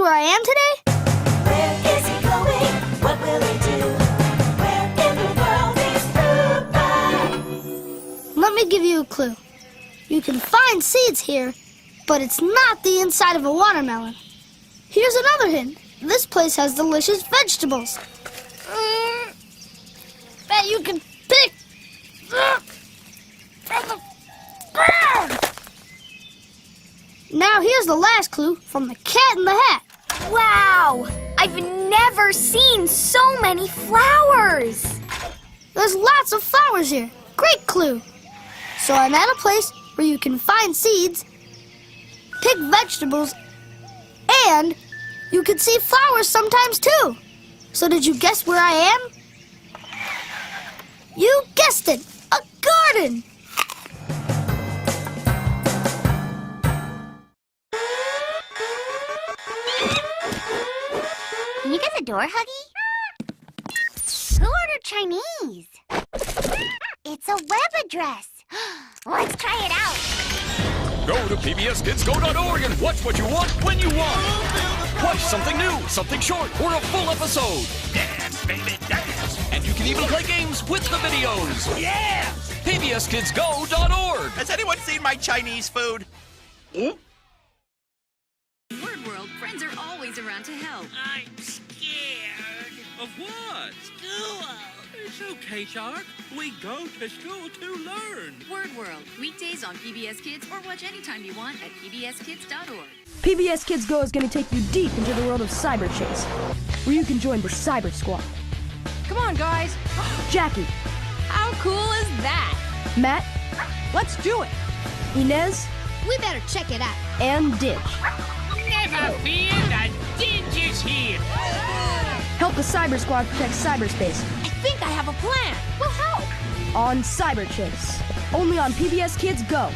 where I am today? Where is he going? What will he do? Where in the world is Rhubarb? Let me give you a clue. You can find seeds here, but it's not the inside of a watermelon. Here's another hint. This place has delicious vegetables that you can pick from the ground. Now here's the last clue from the Cat in the Hat. Wow! I've never seen so many flowers! There's lots of flowers here. Great clue. So I'm at a place where you can find seeds, pick vegetables, and you can see flowers sometimes too. So did you guess where I am? You guessed it, a garden. Can you get the door, Huggy? Who ordered Chinese? It's a web address. Let's try it out. Go to pbskidsgo.org and watch what you want when you want. Watch something new, something short, or a full episode. Dance, baby, dance. And you can even play games with the videos. Yeah! pbskidsgo.org. Has anyone seen my Chinese food? Word World, friends are always around to help. I'm scared. Of what? School. It's okay, Shark. We go to school to learn. Word World, weekdays on PBS Kids or watch anytime you want at pbskids.org. PBS Kids Go is going to take you deep into the world of Cyber Chase, where you can join the Cyber Squad. Come on, guys. Jackie. How cool is that? Matt. Let's do it. Inez. We better check it out. And Ditch. Never fear, the Dinge is here. Help the Cyber Squad protect cyberspace. I think I have a plan. We'll help. On Cyber Chase. Only on PBS Kids Go.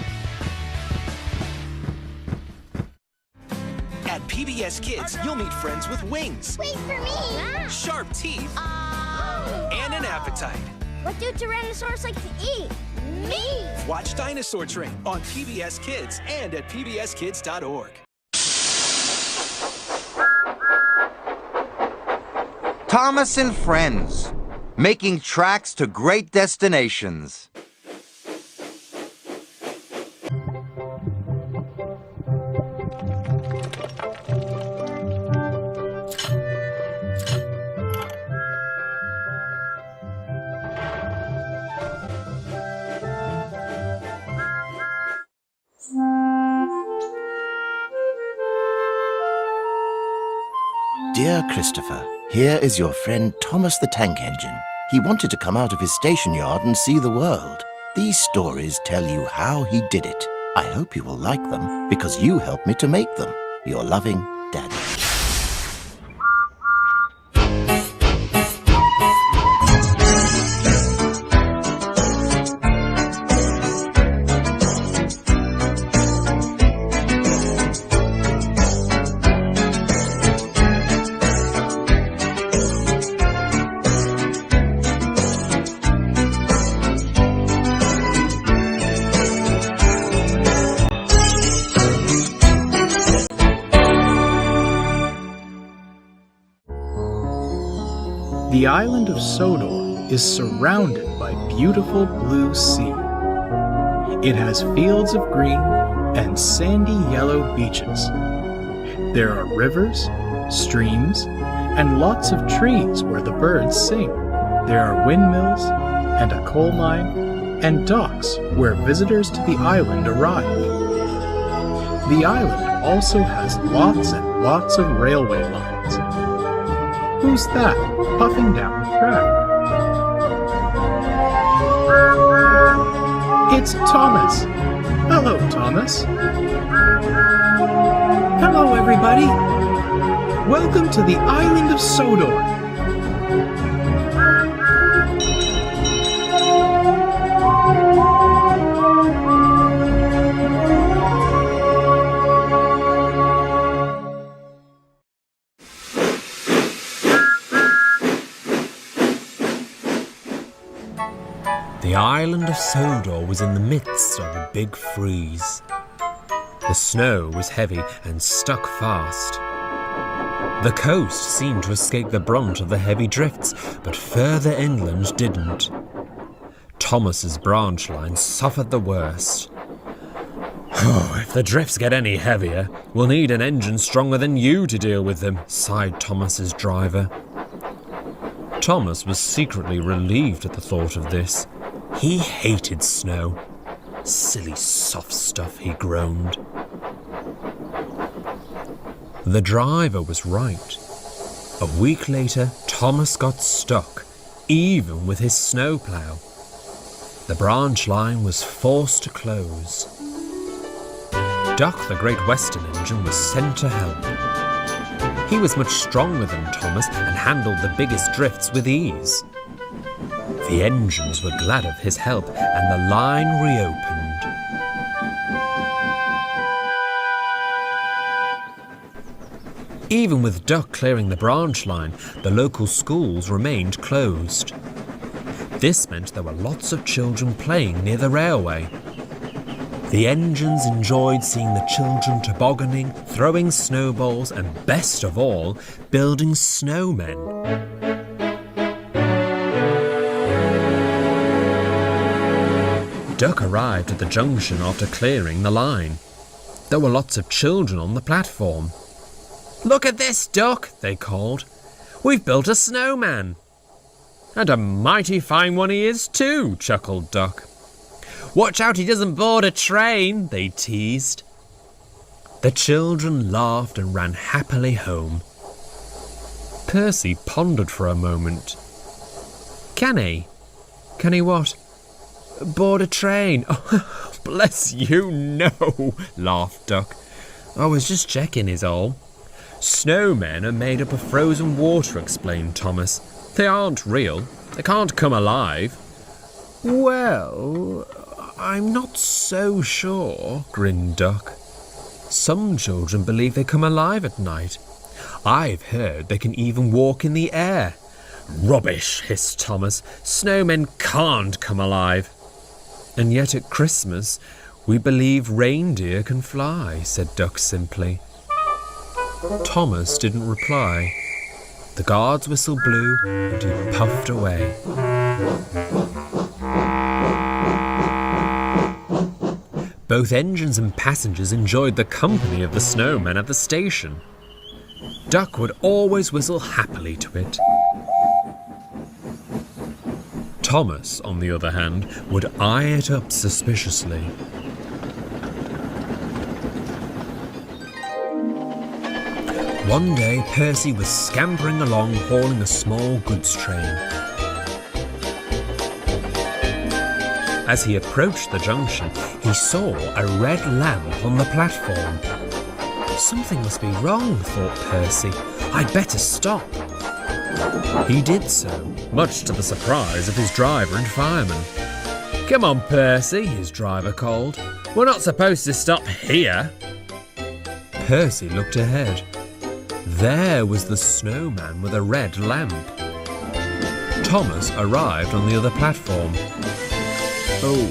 At PBS Kids, you'll meet friends with wings, Wait for me. sharp teeth, and an appetite. What do Tyrannosaurus like to eat? Meat. Watch Dinosaur Train on PBS Kids and at pbskids.org. Thomas and Friends, making tracks to great destinations. Dear Christopher, here is your friend Thomas the Tank Engine. He wanted to come out of his station yard and see the world. These stories tell you how he did it. I hope you will like them because you helped me to make them. Your loving, Daddy. The island of Sodor is surrounded by beautiful blue sea. It has fields of green and sandy yellow beaches. There are rivers, streams, and lots of trees where the birds sing. There are windmills and a coal mine and docks where visitors to the island arrive. The island also has lots and lots of railway lines. Who's that puffing down the track? It's Thomas. Hello, Thomas. Hello, everybody. Welcome to the island of Sodor. The island of Sodor was in the midst of a big freeze. The snow was heavy and stuck fast. The coast seemed to escape the brunt of the heavy drifts, but further inland didn't. Thomas's branch line suffered the worst. If the drifts get any heavier, we'll need an engine stronger than you to deal with them, sighed Thomas's driver. Thomas was secretly relieved at the thought of this. He hated snow. Silly soft stuff, he groaned. The driver was right. A week later, Thomas got stuck, even with his snowplow. The branch line was forced to close. Duck, the Great Western engine, was sent to help. He was much stronger than Thomas and handled the biggest drifts with ease. The engines were glad of his help and the line reopened. Even with Duck clearing the branch line, the local schools remained closed. This meant there were lots of children playing near the railway. The engines enjoyed seeing the children tobogganing, throwing snowballs, and best of all, building snowmen. Duck arrived at the junction after clearing the line. There were lots of children on the platform. "Look at this, Duck," they called. "We've built a snowman." "And a mighty fine one he is too," chuckled Duck. "Watch out he doesn't board a train," they teased. The children laughed and ran happily home. Percy pondered for a moment. Can he what? Board a train? Oh, bless you, no, laughed Duck. I was just checking is all. Snowmen are made up of frozen water, explained Thomas. They aren't real. They can't come alive. Well, I'm not so sure, grinned Duck. Some children believe they come alive at night. I've heard they can even walk in the air. Rubbish, hissed Thomas. Snowmen can't come alive. And yet at Christmas, we believe reindeer can fly, said Duck simply. Thomas didn't reply. The guard's whistle blew and he puffed away. Both engines and passengers enjoyed the company of the snowman at the station. Duck would always whistle happily to it. Thomas, on the other hand, would eye it up suspiciously. One day, Percy was scampering along hauling a small goods train. As he approached the junction, he saw a red lamp on the platform. Something must be wrong, thought Percy. I'd better stop. He did so, much to the surprise of his driver and fireman. Come on, Percy, his driver called. We're not supposed to stop here. Percy looked ahead. There was the snowman with a red lamp. Thomas arrived on the other platform. Oh,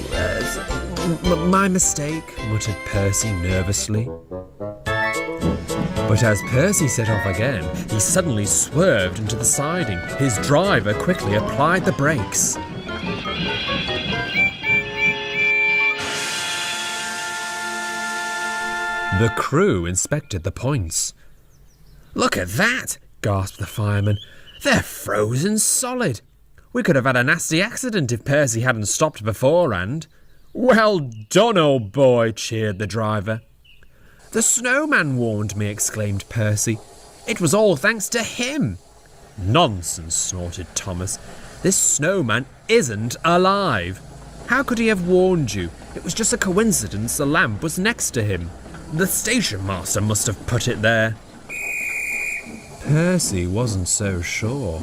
my mistake, muttered Percy nervously. But as Percy set off again, he suddenly swerved into the siding. His driver quickly applied the brakes. The crew inspected the points. Look at that, gasped the fireman. They're frozen solid. We could have had a nasty accident if Percy hadn't stopped beforehand. Well done, old boy, cheered the driver. The snowman warned me, exclaimed Percy. It was all thanks to him. Nonsense, snorted Thomas. This snowman isn't alive. How could he have warned you? It was just a coincidence the lamp was next to him. The station master must have put it there. Percy wasn't so sure.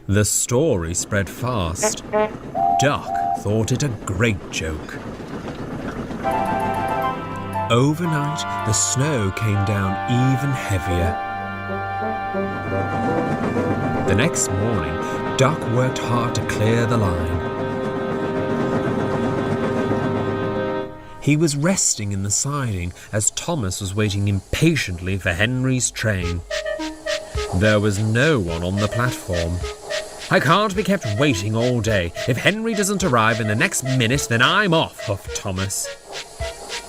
The story spread fast. Duck thought it a great joke. Overnight, the snow came down even heavier. The next morning, Duck worked hard to clear the line. He was resting in the siding as Thomas was waiting impatiently for Henry's train. There was no one on the platform. "I can't be kept waiting all day. If Henry doesn't arrive in the next minute, then I'm off," huffed Thomas.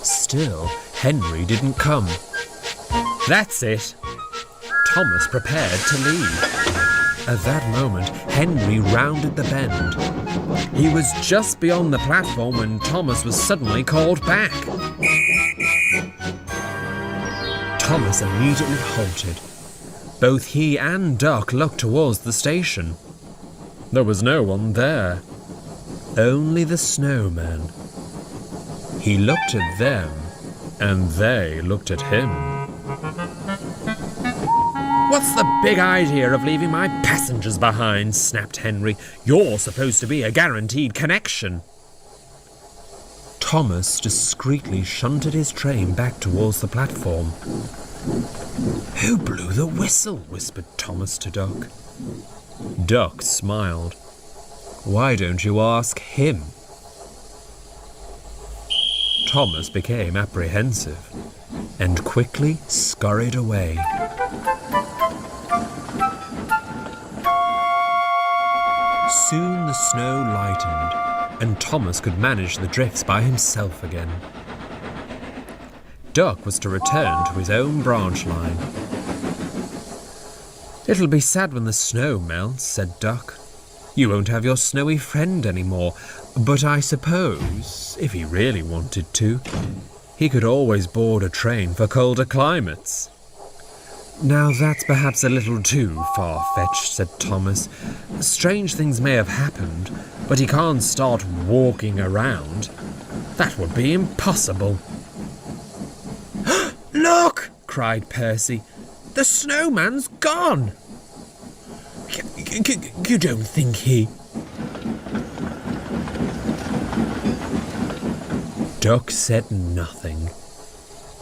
Still, Henry didn't come. That's it. Thomas prepared to leave. At that moment, Henry rounded the bend. He was just beyond the platform when Thomas was suddenly called back. Thomas immediately halted. Both he and Duck looked towards the station. There was no one there. Only the snowman. He looked at them, and they looked at him. "What's the big idea of leaving my passengers behind?" snapped Henry. "You're supposed to be a guaranteed connection." Thomas discreetly shunted his train back towards the platform. "Who blew the whistle?" whispered Thomas to Duck. Duck smiled. "Why don't you ask him?" Thomas became apprehensive and quickly scurried away. Soon the snow lightened, and Thomas could manage the drifts by himself again. Duck was to return to his own branch line. "It'll be sad when the snow melts," said Duck. "You won't have your snowy friend anymore, but I suppose, if he really wanted to, he could always board a train for colder climates." "Now that's perhaps a little too far-fetched," said Thomas. "Strange things may have happened, but he can't start walking around. That would be impossible." "Look!" cried Percy. "The snowman's gone!" You don't think he..." Duck said nothing.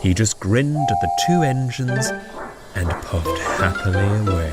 He just grinned at the two engines and puffed happily away.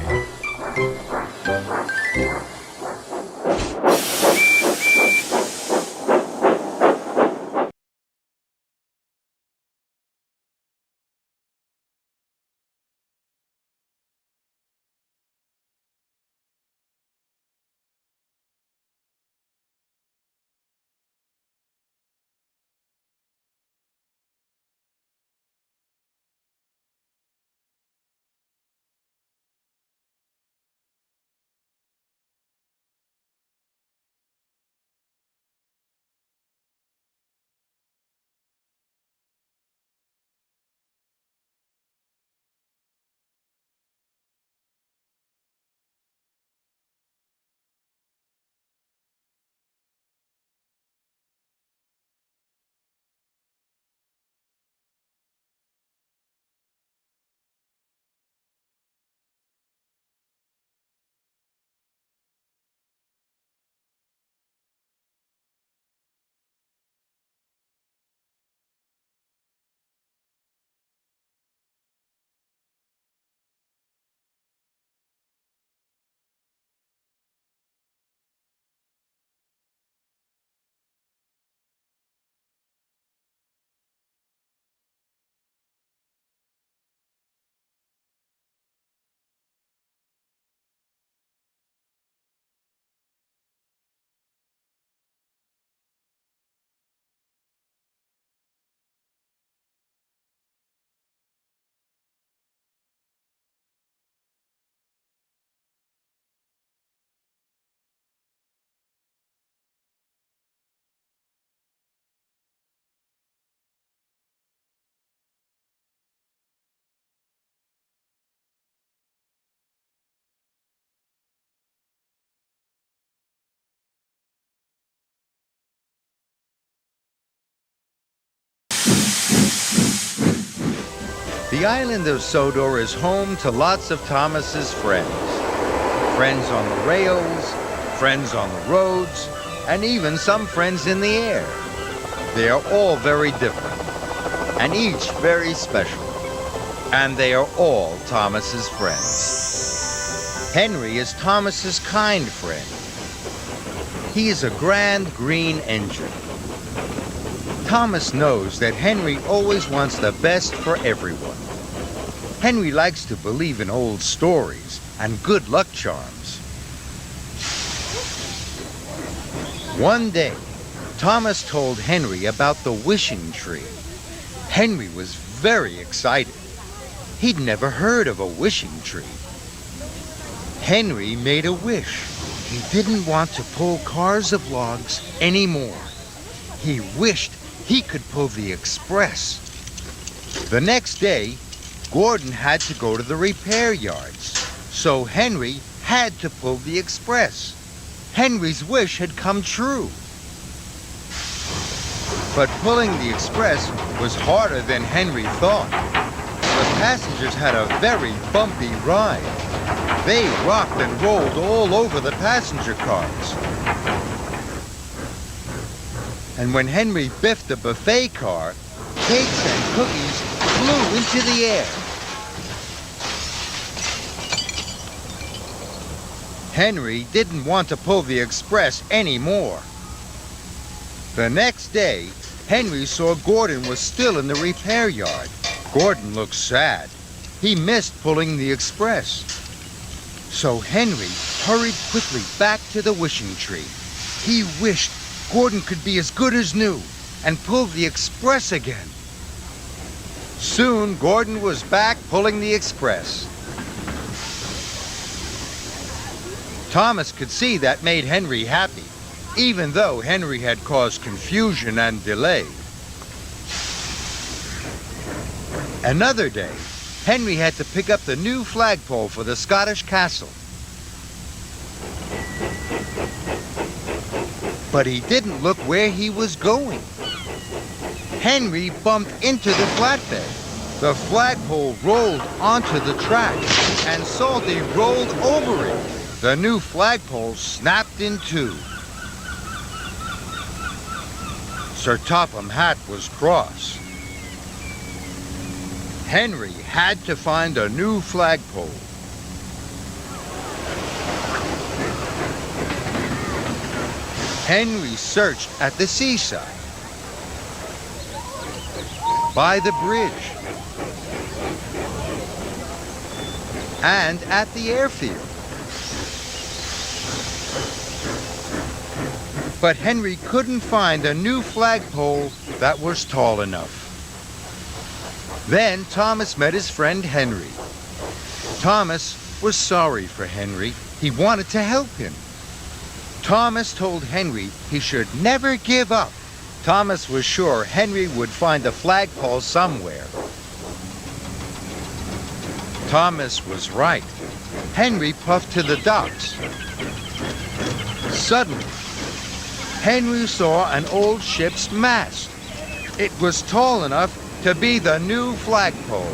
The island of Sodor is home to lots of Thomas's friends. Friends on the rails, friends on the roads, and even some friends in the air. They are all very different, and each very special. And they are all Thomas's friends. Henry is Thomas's kind friend. He is a grand green engine. Thomas knows that Henry always wants the best for everyone. Henry likes to believe in old stories and good luck charms. One day, Thomas told Henry about the wishing tree. Henry was very excited. He'd never heard of a wishing tree. Henry made a wish. He didn't want to pull cars of logs anymore. He wished he could pull the express. The next day, Gordon had to go to the repair yards, so Henry had to pull the express. Henry's wish had come true. But pulling the express was harder than Henry thought. The passengers had a very bumpy ride. They rocked and rolled all over the passenger cars. And when Henry biffed the buffet car, cakes and cookies flew into the air. Henry didn't want to pull the express anymore. The next day, Henry saw Gordon was still in the repair yard. Gordon looked sad. He missed pulling the express. So Henry hurried quickly back to the wishing tree. He wished Gordon could be as good as new and pull the express again. Soon, Gordon was back pulling the express. Thomas could see that made Henry happy, even though Henry had caused confusion and delay. Another day, Henry had to pick up the new flagpole for the Scottish castle. But he didn't look where he was going. Henry bumped into the flatbed. The flagpole rolled onto the track, and Salty rolled over it. The new flagpole snapped in two. Sir Topham Hatt was cross. Henry had to find a new flagpole. Henry searched at the seaside, by the bridge, and at the airfield. But Henry couldn't find a new flagpole that was tall enough. Then Thomas met his friend Henry. Thomas was sorry for Henry. He wanted to help him. Thomas told Henry he should never give up. Thomas was sure Henry would find a flagpole somewhere. Thomas was right. Henry puffed to the docks. Suddenly, Henry saw an old ship's mast. It was tall enough to be the new flagpole.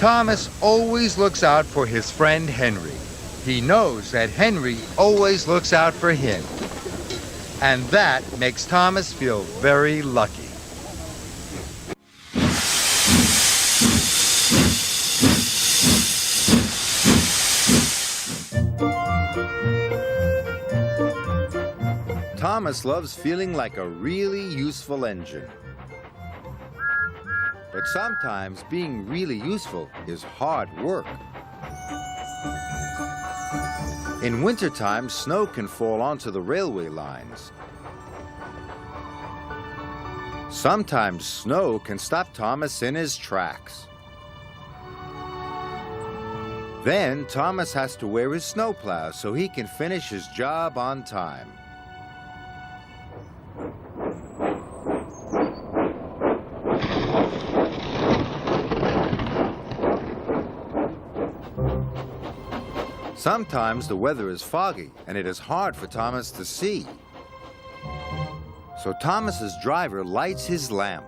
Thomas always looks out for his friend Henry. He knows that Henry always looks out for him. And that makes Thomas feel very lucky. Thomas loves feeling like a really useful engine. But sometimes being really useful is hard work. In wintertime, snow can fall onto the railway lines. Sometimes snow can stop Thomas in his tracks. Then Thomas has to wear his snowplow so he can finish his job on time. Sometimes the weather is foggy and it is hard for Thomas to see. So Thomas's driver lights his lamp,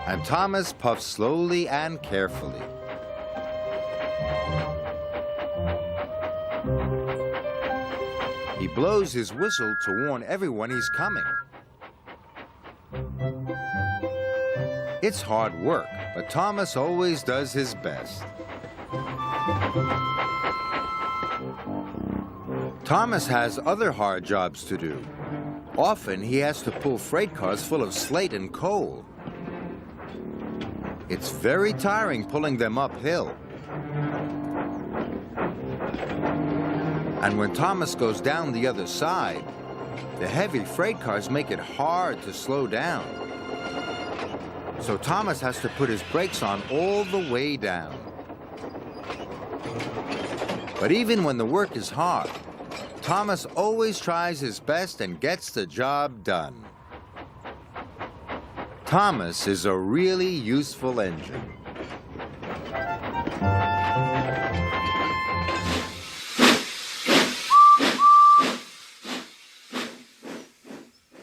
and Thomas puffs slowly and carefully. He blows his whistle to warn everyone he's coming. It's hard work, but Thomas always does his best. Thomas has other hard jobs to do. Often he has to pull freight cars full of slate and coal. It's very tiring pulling them uphill. And when Thomas goes down the other side, the heavy freight cars make it hard to slow down. So Thomas has to put his brakes on all the way down. But even when the work is hard, Thomas always tries his best and gets the job done. Thomas is a really useful engine.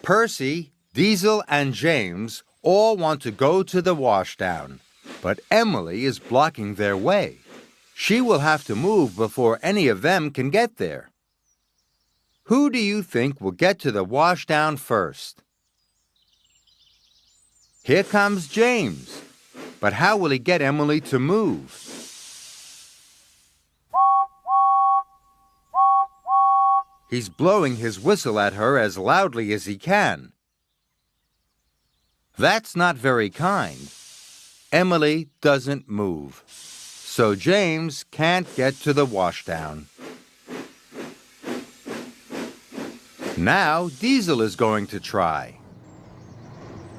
Percy, Diesel, and James all want to go to the washdown, but Emily is blocking their way. She will have to move before any of them can get there. Who do you think will get to the washdown first? Here comes James, but how will he get Emily to move? He's blowing his whistle at her as loudly as he can. That's not very kind. Emily doesn't move, so James can't get to the washdown. Now Diesel is going to try.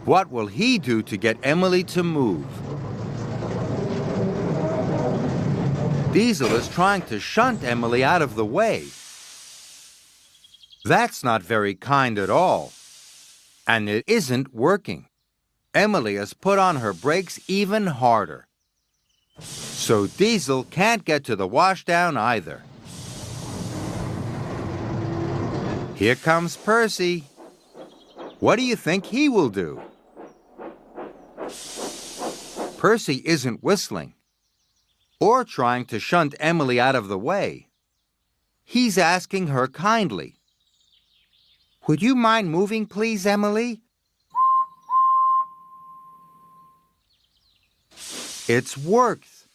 What will he do to get Emily to move? Diesel is trying to shunt Emily out of the way. That's not very kind at all. And it isn't working. Emily has put on her brakes even harder. So Diesel can't get to the washdown either. Here comes Percy. What do you think he will do? Percy isn't whistling or trying to shunt Emily out of the way. He's asking her kindly. Would you mind moving, please, Emily? It's worked.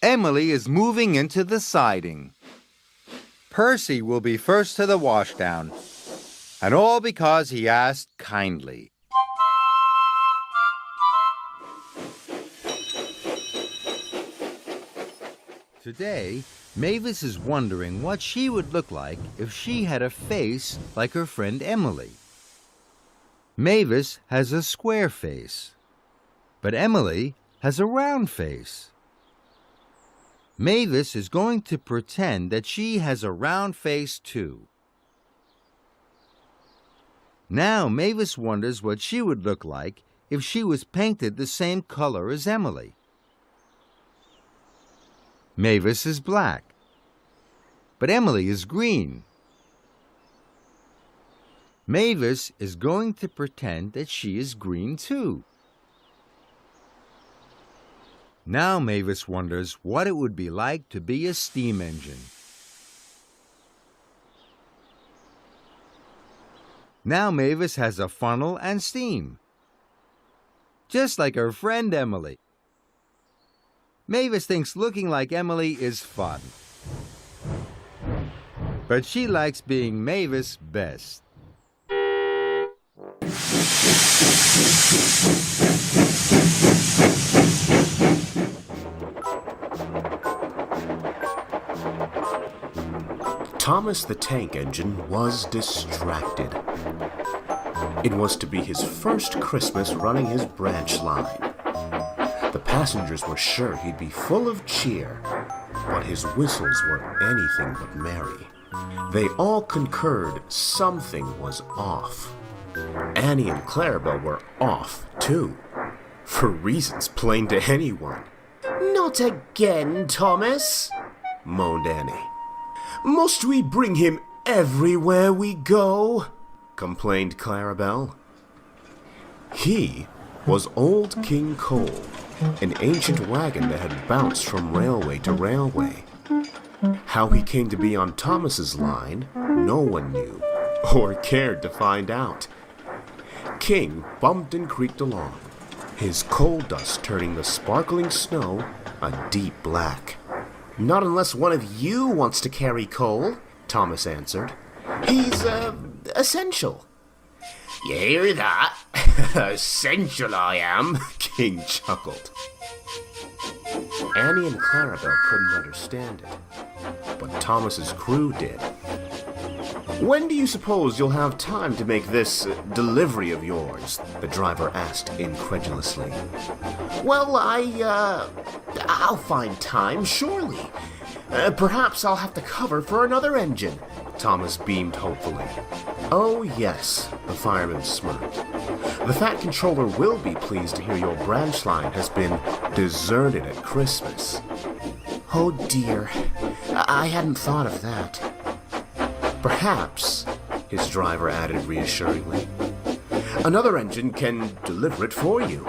Emily is moving into the siding. Percy will be first to the washdown, and all because he asked kindly. Today, Mavis is wondering what she would look like if she had a face like her friend Emily. Mavis has a square face, but Emily has a round face. Mavis is going to pretend that she has a round face too. Now Mavis wonders what she would look like if she was painted the same color as Emily. Mavis is black, but Emily is green. Mavis is going to pretend that she is green too. Now Mavis wonders what it would be like to be a steam engine. Now Mavis has a funnel and steam, just like her friend Emily. Mavis thinks looking like Emily is fun, but she likes being Mavis best. Thomas the Tank Engine was distracted. It was to be his first Christmas running his branch line. The passengers were sure he'd be full of cheer, but his whistles were anything but merry. They all concurred something was off. Annie and Clarabelle were off, too, for reasons plain to anyone. "Not again, Thomas," moaned Annie. "Must we bring him everywhere we go?" complained Clarabelle. He was Old King Cole, an ancient wagon that had bounced from railway to railway. How he came to be on Thomas's line, no one knew, or cared to find out. King bumped and creaked along, his coal dust turning the sparkling snow a deep black. "Not unless one of you wants to carry coal," Thomas answered. "He's, essential." "You hear that? Essential I am," King chuckled. Annie and Clarabelle couldn't understand it, but Thomas's crew did. "When do you suppose you'll have time to make this delivery of yours?" the driver asked incredulously. "Well, I'll find time, surely. Perhaps I'll have to cover for another engine," Thomas beamed hopefully. "Oh, yes," the fireman smirked. "The Fat Controller will be pleased to hear your branch line has been deserted at Christmas." "Oh, dear. I hadn't thought of that." "Perhaps," his driver added reassuringly, "another engine can deliver it for you."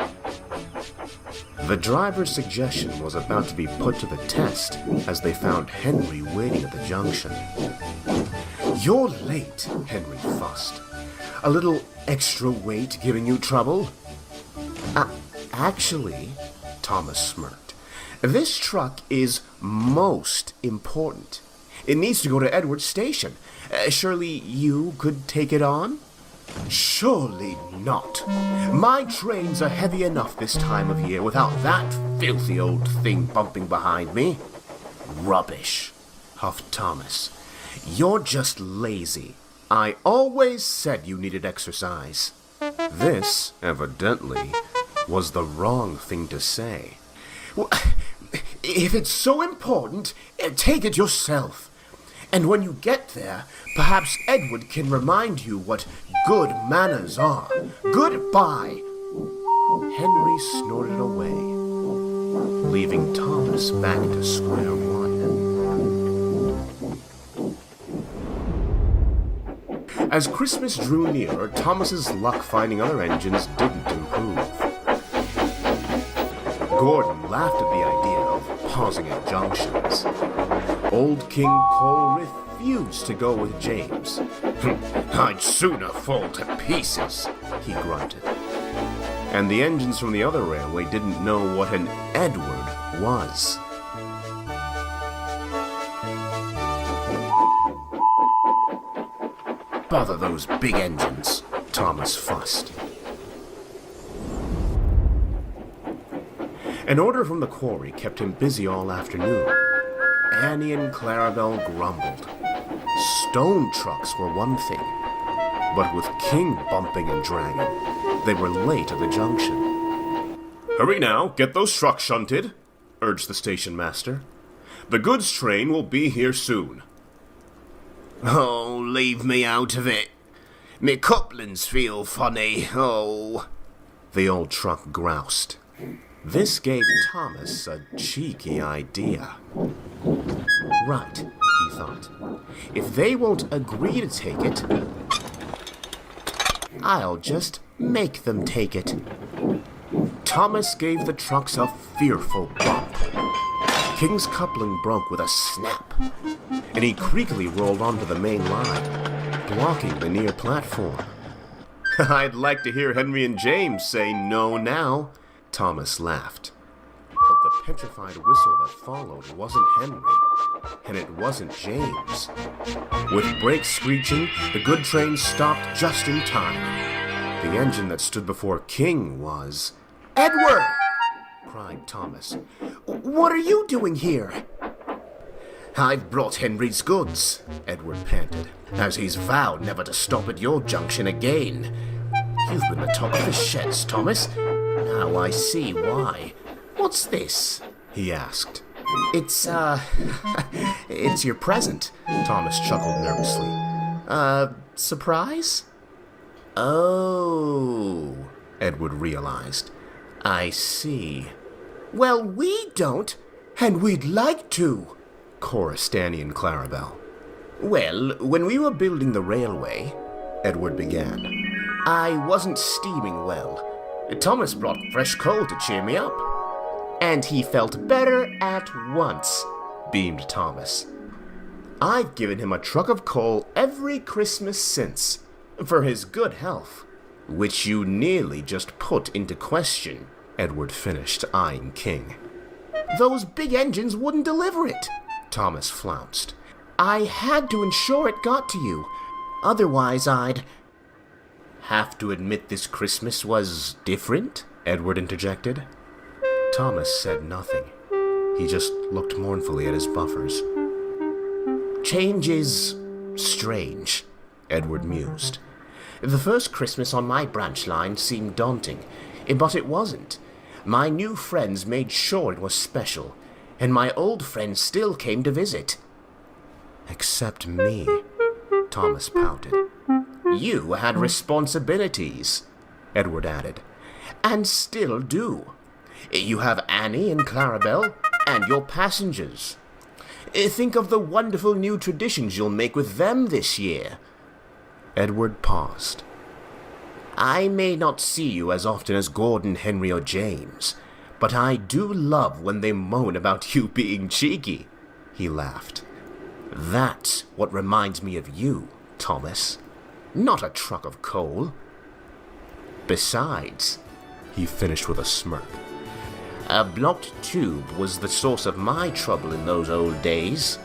The driver's suggestion was about to be put to the test as they found Henry waiting at the junction. "You're late," Henry fussed. "A little extra weight giving you trouble?" Actually," Thomas smirked, "this truck is most important. It needs to go to Edward Station. Surely you could take it on?" "Surely not. My trains are heavy enough this time of year without that filthy old thing bumping behind me." "Rubbish," huffed Thomas. "You're just lazy. I always said you needed exercise." This, evidently, was the wrong thing to say. "Well, if it's so important, take it yourself. And when you get there, perhaps Edward can remind you what good manners are. Goodbye." Henry snorted away, leaving Thomas back to square one. As Christmas drew nearer, Thomas's luck finding other engines didn't improve. Gordon laughed at the idea of pausing at junctions. Old King Cole refused to go with James. "I'd sooner fall to pieces," he grunted. And the engines from the other railway didn't know what an Edward was. "Bother those big engines," Thomas fussed. An order from the quarry kept him busy all afternoon. Annie and Clarabelle grumbled. Stone trucks were one thing, but with King bumping and dragging, they were late at the junction. "Hurry now, get those trucks shunted," urged the station master. "The goods train will be here soon." "Oh, leave me out of it. Me couplings feel funny, oh," the old truck groused. This gave Thomas a cheeky idea. Right, he thought. If they won't agree to take it, I'll just make them take it. Thomas gave the trucks a fearful bump. King's coupling broke with a snap, and he creakily rolled onto the main line, blocking the near platform. "I'd like to hear Henry and James say no now," Thomas laughed. But the petrified whistle that followed wasn't Henry, and it wasn't James. With brakes screeching, the good train stopped just in time. The engine that stood before King was... "Edward!" cried Thomas. "What are you doing here?" "I've brought Henry's goods," Edward panted, "as he's vowed never to stop at your junction again. You've been the top of the sheds, Thomas. Now I see why. What's this?" he asked. It's it's your present," Thomas chuckled nervously. Surprise?" "Oh," Edward realized. "I see." "Well, we don't, and we'd like to," chorused Annie and Clarabelle. "Well, when we were building the railway," Edward began, "I wasn't steaming well. Thomas brought fresh coal to cheer me up. And he felt better at once," beamed Thomas. "I've given him a truck of coal every Christmas since, for his good health." Which you nearly just put into question, Edward finished, eyeing King. Those big engines wouldn't deliver it, Thomas flounced. I had to ensure it got to you. Otherwise, I'd... Have to admit this Christmas was different? Edward interjected. Thomas said nothing. He just looked mournfully at his buffers. Change is strange, Edward mused. The first Christmas on my branch line seemed daunting, but it wasn't. My new friends made sure it was special, and my old friends still came to visit. Except me, Thomas pouted. You had responsibilities, Edward added, and still do. You have Annie and Clarabelle, and your passengers. Think of the wonderful new traditions you'll make with them this year. Edward paused. I may not see you as often as Gordon, Henry, or James, but I do love when they moan about you being cheeky, he laughed. That's what reminds me of you, Thomas. Not a truck of coal. Besides, he finished with a smirk, a blocked tube was the source of my trouble in those old days.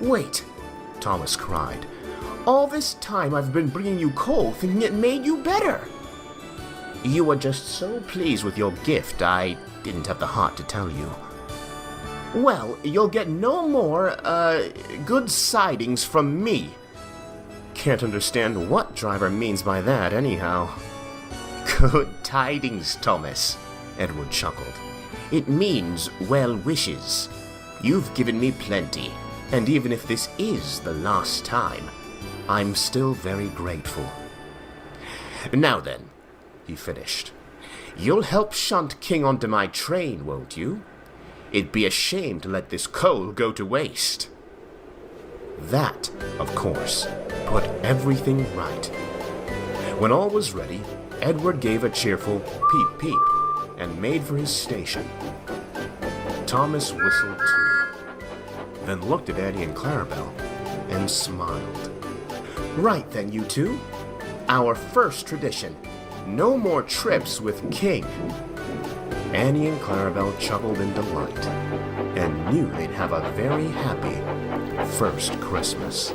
Wait, Thomas cried. All this time I've been bringing you coal thinking it made you better. You were just so pleased with your gift I didn't have the heart to tell you. Well, you'll get no more, good sidings from me. Can't understand what Driver means by that, anyhow. Good tidings, Thomas, Edward chuckled. It means well wishes. You've given me plenty, and even if this is the last time, I'm still very grateful. Now then, he finished, you'll help shunt King onto my train, won't you? It'd be a shame to let this coal go to waste. That, of course, put everything right. When all was ready, Edward gave a cheerful peep peep and made for his station. Thomas whistled too, then looked at Annie and Clarabelle and smiled. Right then, you two. Our first tradition. No more trips with King. Annie and Clarabelle chuckled in delight and knew they'd have a very happy first Christmas.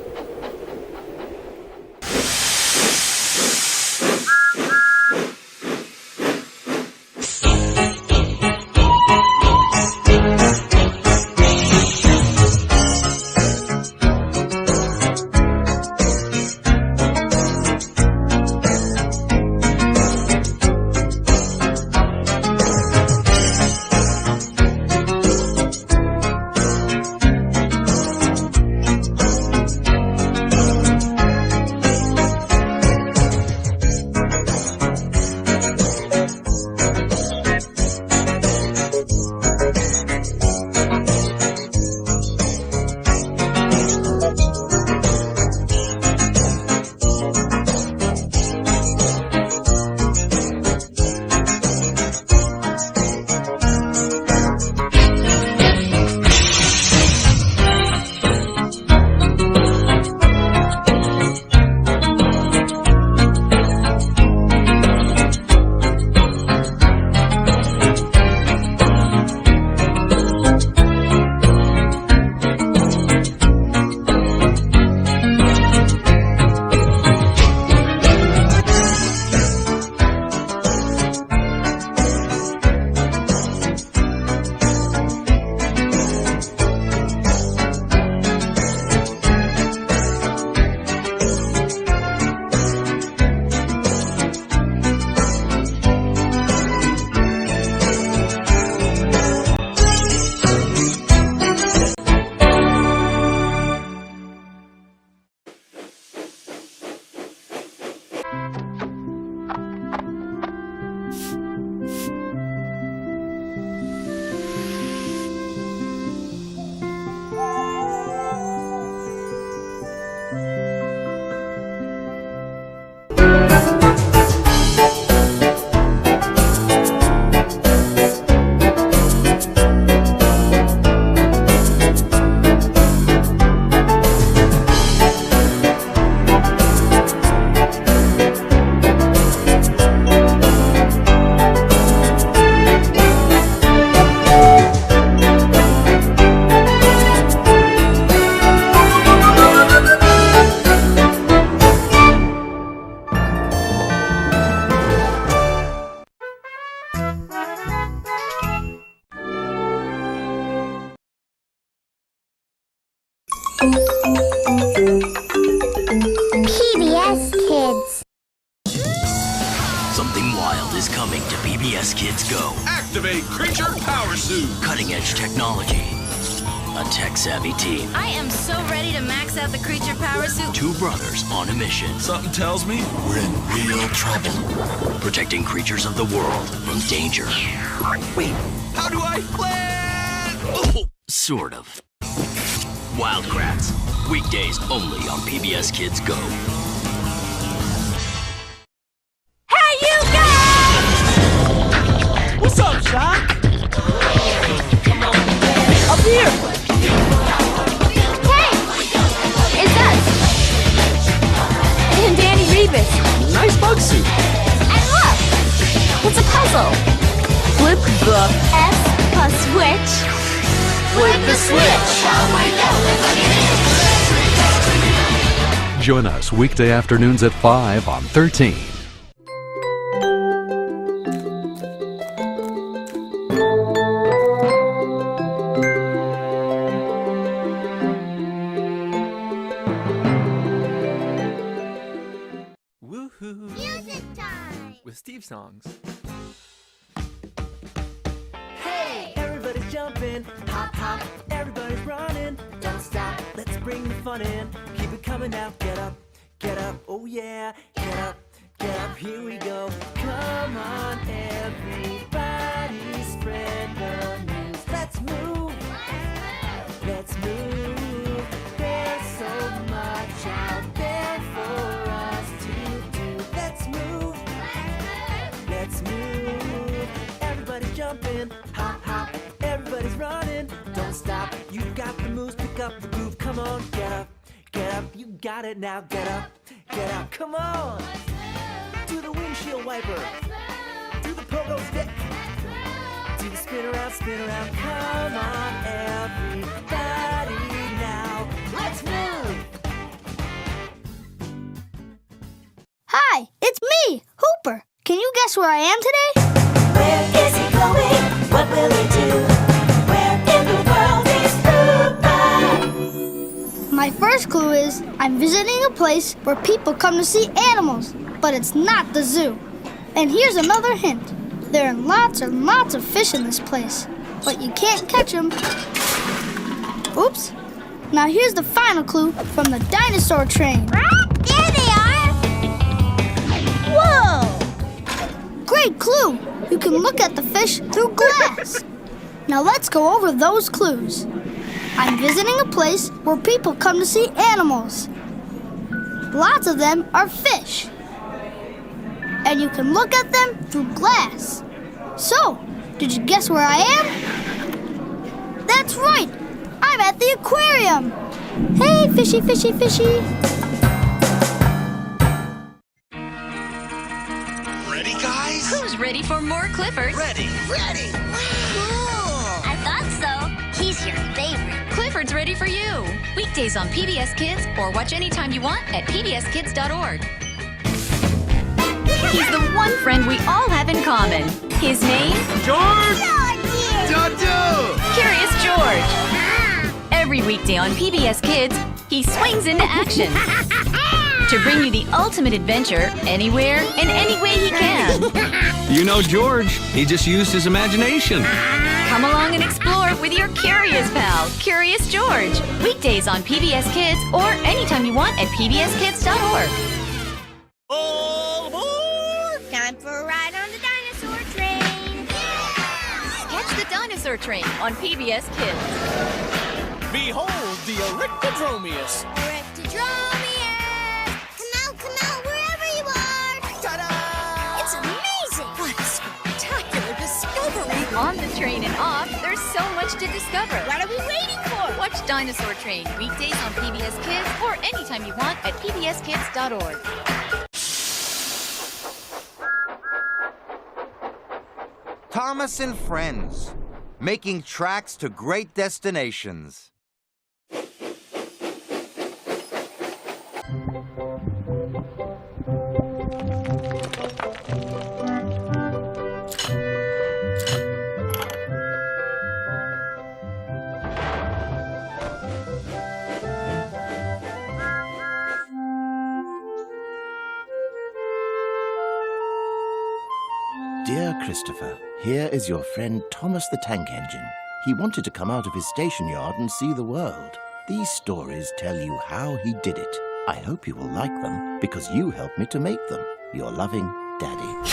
PBS Kids Go. Activate Creature Power Suit. Cutting-edge technology. A tech-savvy team. I am so ready to max out the creature power suit. Two brothers on a mission. Something tells me We're in real trouble. Protecting creatures of the world from danger. Wait, how do I land? Oh. Sort of. Wildcrats. Weekdays only on PBS Kids Go. Hey, you guys! What's up, Shock? Up here! Hey! It's us! And Danny Rebus. Nice bug suit. And look! It's a puzzle. Flip the S plus switch. Flip the switch! Join us weekday afternoons at 5 on 13. Woohoo! Music time! With Steve songs. Hey, everybody's jumping, hop, hop, everybody's running. Don't stop, let's bring the fun in. Keep it coming now, get up, oh yeah, get up, here we go. Come on, everybody, spread the news. Let's move, there's so much out there for us to do. Let's move, everybody's jumping, hop, hop, everybody's running. Don't stop, you've got the moves, pick up the groove. Come on, get up, you got it now. Get up, come on. Do the windshield wiper, do the pogo stick, do the spin around. Come on, everybody now. Let's move. Hi, it's me, Hooper. Can you guess where I am today? Where is he going? What will he do? Where in the world is Hooper? My first clue is I'm visiting a place where people come to see animals, but it's not the zoo. And here's another hint. There are lots and lots of fish in this place, but you can't catch them. Oops. Now here's the final clue from the dinosaur train. There they are! Whoa! Great clue! You can look at the fish through glass. Now let's go over those clues. I'm visiting a place where people come to see animals. Lots of them are fish. And you can look at them through glass. So, did you guess where I am? That's right! I'm at the aquarium! Hey, fishy, fishy, fishy! Ready, guys? Who's ready for more Cliffords? Ready. Cool! I thought so. He's your favorite. Clifford's ready for you. Weekdays on PBS Kids or watch anytime you want at pbskids.org. He's the one friend we all have in common. His name? George! George! Curious George. Every weekday on PBS Kids, he swings into action to bring you the ultimate adventure anywhere and any way he can. You know George, he just used his imagination. Come along and explore with your curious pal, Curious George. Weekdays on PBS Kids or anytime you want at pbskids.org. All aboard! Time for a ride on the dinosaur train. Catch the dinosaur train on PBS Kids. Behold the Erectodromius. Erectodromius! Come out, wherever you are! Ta-da! It's amazing! What a spectacular discovery! On the train and off, there's so much to discover. What are we waiting for? Watch Dinosaur Train weekdays on PBS Kids or anytime you want at pbskids.org. Thomas and Friends, making tracks to great destinations. Dear Christopher, Christopher, here is your friend Thomas the Tank Engine. He wanted to come out of his station yard and see the world. These stories tell you how he did it. I hope you will like them because you helped me to make them. Your loving Daddy.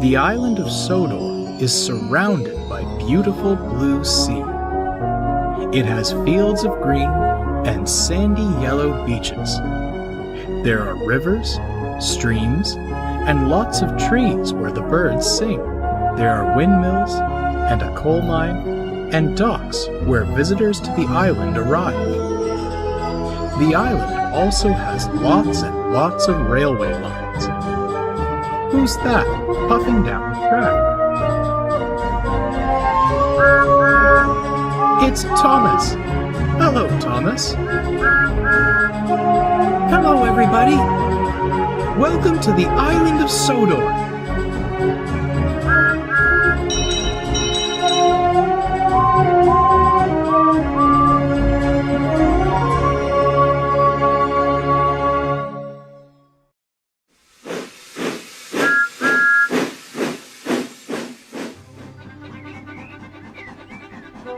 The island of Sodor is surrounded by beautiful blue sea. It has fields of green and sandy yellow beaches. There are rivers, streams, and lots of trees where the birds sing. There are windmills and a coal mine and docks where visitors to the island arrive. The island also has lots and lots of railway lines. Who's that puffing down the track? It's Thomas. Hello, Thomas. Hello, everybody. Welcome to the island of Sodor.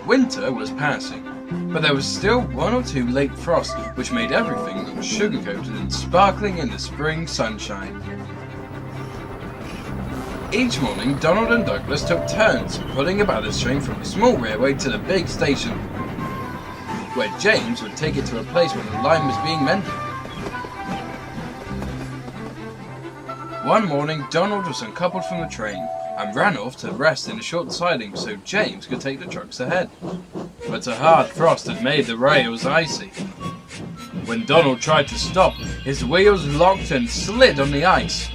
Winter was passing, but there was still one or two late frosts which made everything look sugar-coated and sparkling in the spring sunshine. Each morning, Donald and Douglas took turns pulling a ballast train from the small railway to the big station, where James would take it to a place where the line was being mended. One morning, Donald was uncoupled from the train and ran off to rest in a short siding so James could take the trucks ahead. But a hard frost had made the rails icy. When Donald tried to stop, his wheels locked and slid on the ice.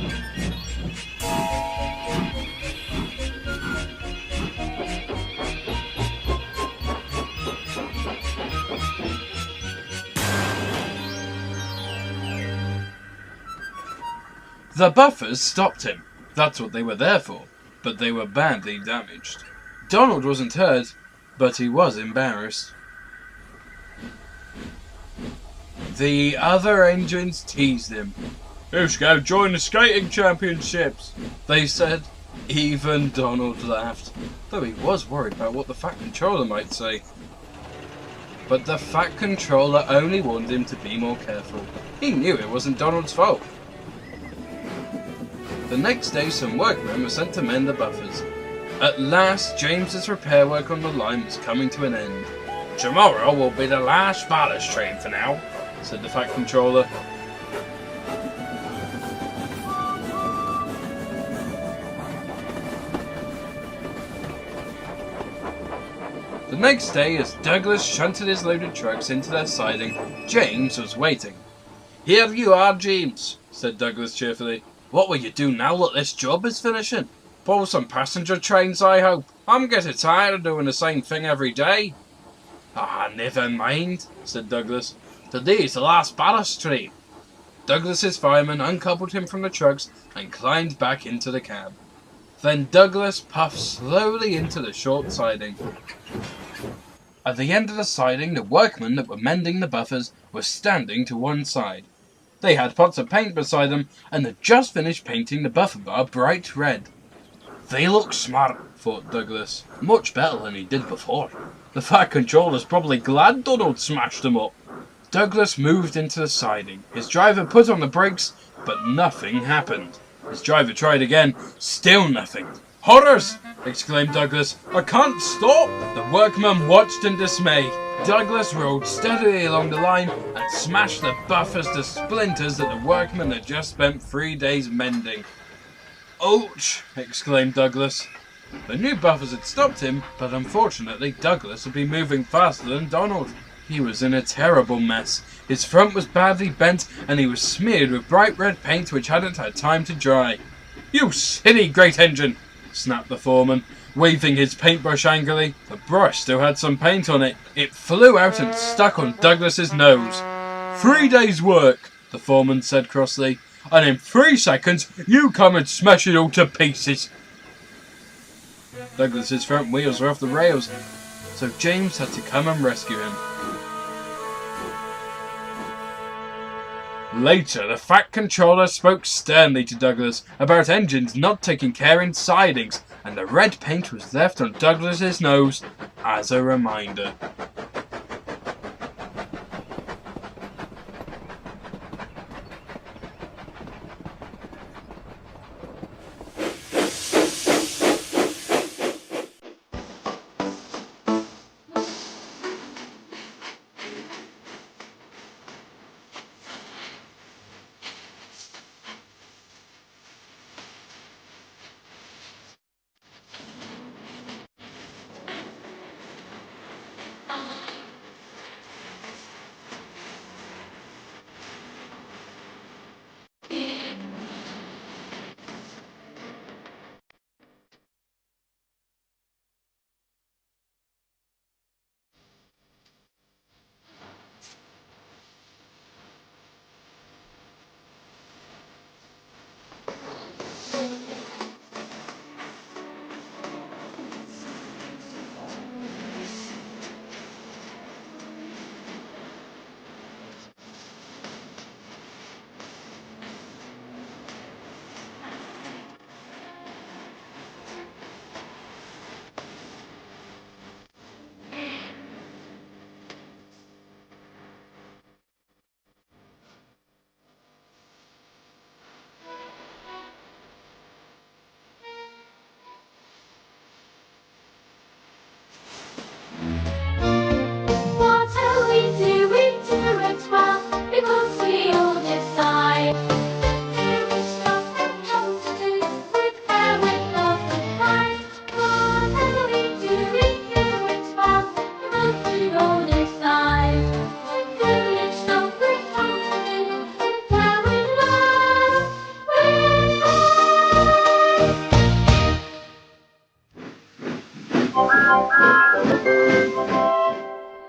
The buffers stopped him. That's what they were there for. But they were badly damaged. Donald wasn't hurt, but he was embarrassed. The other engines teased him. "Who's going to join the skating championships?" they said. Even Donald laughed, though he was worried about what the Fat Controller might say. But the Fat Controller only warned him to be more careful. He knew it wasn't Donald's fault. The next day, some workmen were sent to mend the buffers. At last, James's repair work on the line was coming to an end. "Tomorrow will be the last ballast train for now," said the Fat Controller. The next day, as Douglas shunted his loaded trucks into their siding, James was waiting. "Here you are, James," said Douglas cheerfully. "What will you do now that this job is finishing? Pull some passenger trains, I hope. I'm getting tired of doing the same thing every day." "Ah, never mind," said Douglas. "Today's the last ballast train." Douglas's fireman uncoupled him from the trucks and climbed back into the cab. Then Douglas puffed slowly into the short siding. At the end of the siding, the workmen that were mending the buffers were standing to one side. They had pots of paint beside them and had just finished painting the buffer bar bright red. "They look smart," thought Douglas. "Much better than he did before. The Fat Controller's probably glad Donald smashed them up." Douglas moved into the siding. His driver put on the brakes, but nothing happened. His driver tried again. Still nothing. "Horrors!" exclaimed Douglas. "I can't stop!" The workmen watched in dismay. Douglas rode steadily along the line and smashed the buffers to splinters that the workmen had just spent 3 days mending. "Ouch!" exclaimed Douglas. The new buffers had stopped him, but unfortunately Douglas had been moving faster than Donald. He was in a terrible mess. His front was badly bent, and he was smeared with bright red paint which hadn't had time to dry. "You silly great engine!" snapped the foreman, waving his paintbrush angrily. The brush still had some paint on it. It flew out and stuck on Douglas's nose. 3 days' work, the foreman said crossly, and in 3 seconds you come and smash it all to pieces. Douglas's front wheels were off the rails, so James had to come and rescue him. Later, the Fat Controller spoke sternly to Douglas about engines not taking care in sidings, and the red paint was left on Douglas's nose as a reminder.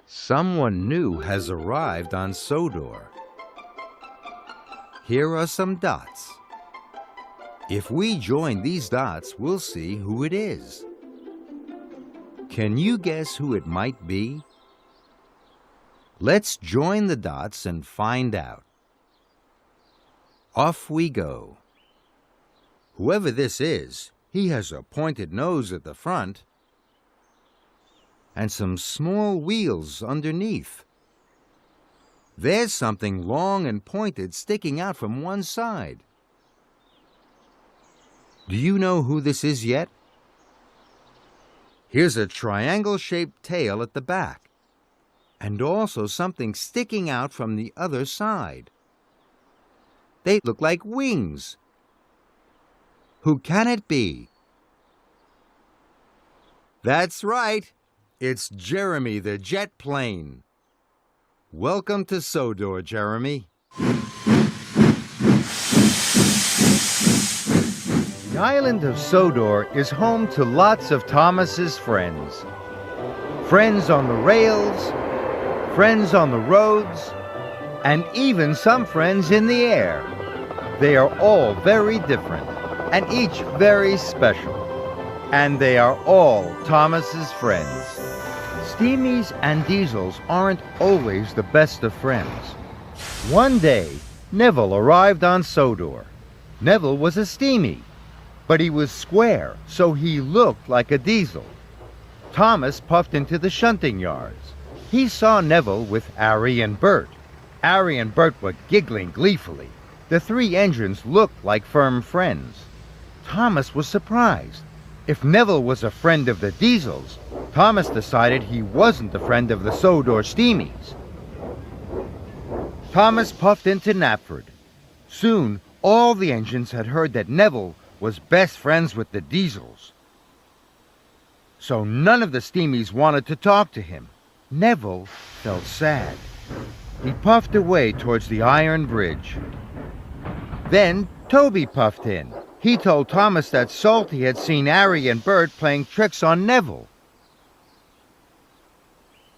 Someone new has arrived on Sodor. Here are some dots. If we join these dots, we'll see who it is. Can you guess who it might be? Let's join the dots and find out. Off we go. Whoever this is, he has a pointed nose at the front and some small wheels underneath. There's something long and pointed sticking out from one side. Do you know who this is yet? Here's a triangle-shaped tail at the back, and also something sticking out from the other side. They look like wings. Who can it be? That's right. It's Jeremy the jet plane. Welcome to Sodor, Jeremy. The island of Sodor is home to lots of Thomas's friends. Friends on the rails, friends on the roads, and even some friends in the air. They are all very different, and each very special. And they are all Thomas's friends. Steamies and Diesels aren't always the best of friends. One day, Neville arrived on Sodor. Neville was a Steamy, but he was square, so he looked like a Diesel. Thomas puffed into the shunting yards. He saw Neville with Harry and Bert. Harry and Bert were giggling gleefully. The three engines looked like firm friends. Thomas was surprised. If Neville was a friend of the Diesels, Thomas decided he wasn't a friend of the Sodor Steamies. Thomas puffed into Knapford. Soon, all the engines had heard that Neville was best friends with the Diesels. So none of the Steamies wanted to talk to him. Neville felt sad. He puffed away towards the iron bridge. Then Toby puffed in. He told Thomas that Salty had seen Harry and Bert playing tricks on Neville.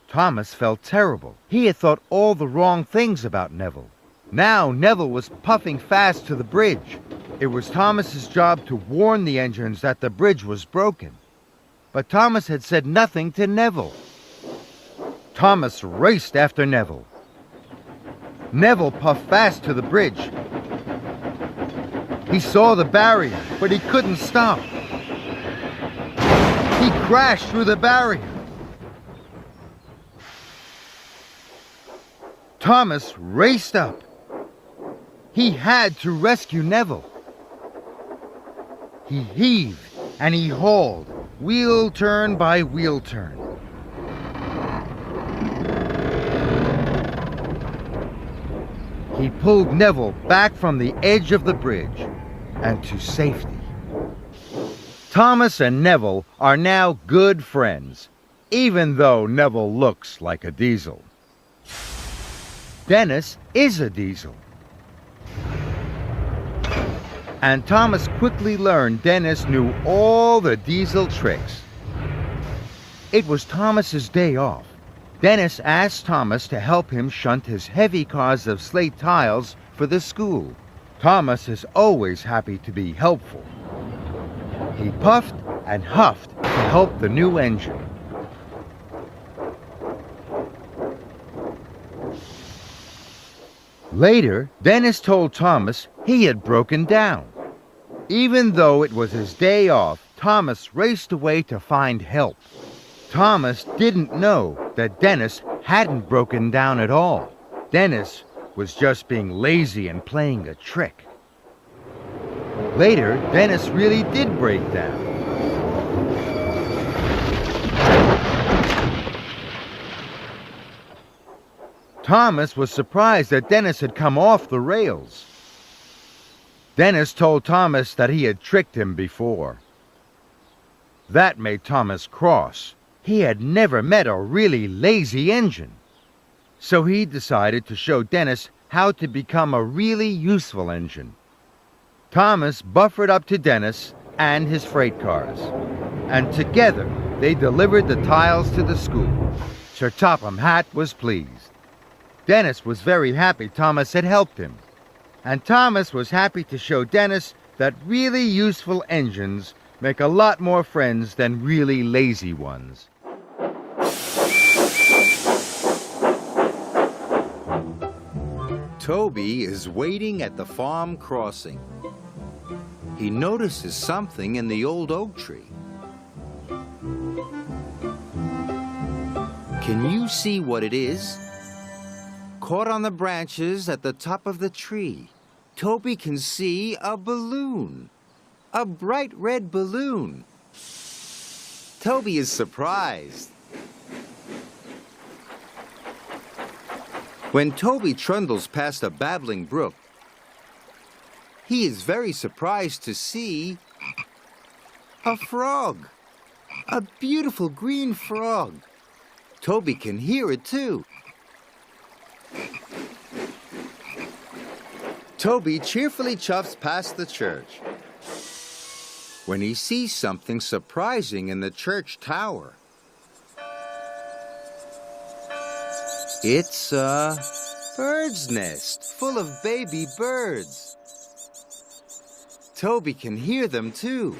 Thomas felt terrible. He had thought all the wrong things about Neville. Now Neville was puffing fast to the bridge. It was Thomas's job to warn the engines that the bridge was broken. But Thomas had said nothing to Neville. Thomas raced after Neville. Neville puffed fast to the bridge. He saw the barrier, but he couldn't stop. He crashed through the barrier. Thomas raced up. He had to rescue Neville. He heaved and he hauled, wheel turn by wheel turn. He pulled Neville back from the edge of the bridge and to safety. Thomas and Neville are now good friends, even though Neville looks like a diesel. Dennis is a diesel. And Thomas quickly learned Dennis knew all the diesel tricks. It was Thomas's day off. Dennis asked Thomas to help him shunt his heavy cars of slate tiles for the school. Thomas is always happy to be helpful. He puffed and huffed to help the new engine. Later, Dennis told Thomas he had broken down. Even though it was his day off, Thomas raced away to find help. Thomas didn't know that Dennis hadn't broken down at all. Dennis was just being lazy and playing a trick. Later, Dennis really did break down. Thomas was surprised that Dennis had come off the rails. Dennis told Thomas that he had tricked him before. That made Thomas cross. He had never met a really lazy engine. So he decided to show Dennis how to become a really useful engine. Thomas buffered up to Dennis and his freight cars. And together they delivered the tiles to the school. Sir Topham Hatt was pleased. Dennis was very happy Thomas had helped him. And Thomas was happy to show Dennis that really useful engines make a lot more friends than really lazy ones. Toby is waiting at the farm crossing. He notices something in the old oak tree. Can you see what it is? Caught on the branches at the top of the tree, Toby can see a balloon. A bright red balloon. Toby is surprised. When Toby trundles past a babbling brook, he is very surprised to see a frog. A beautiful green frog. Toby can hear it too. Toby cheerfully chuffs past the church when he sees something surprising in the church tower. It's a bird's nest full of baby birds. Toby can hear them too.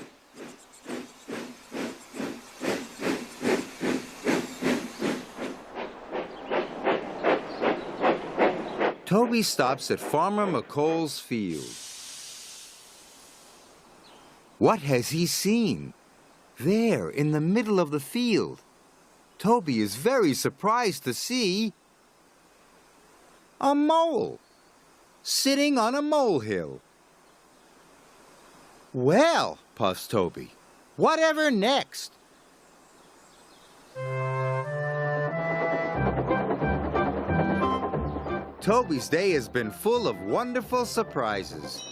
Toby stops at Farmer McColl's field. What has he seen? There, in the middle of the field, Toby is very surprised to see a mole sitting on a molehill. Well, puffs Toby, whatever next? Toby's day has been full of wonderful surprises.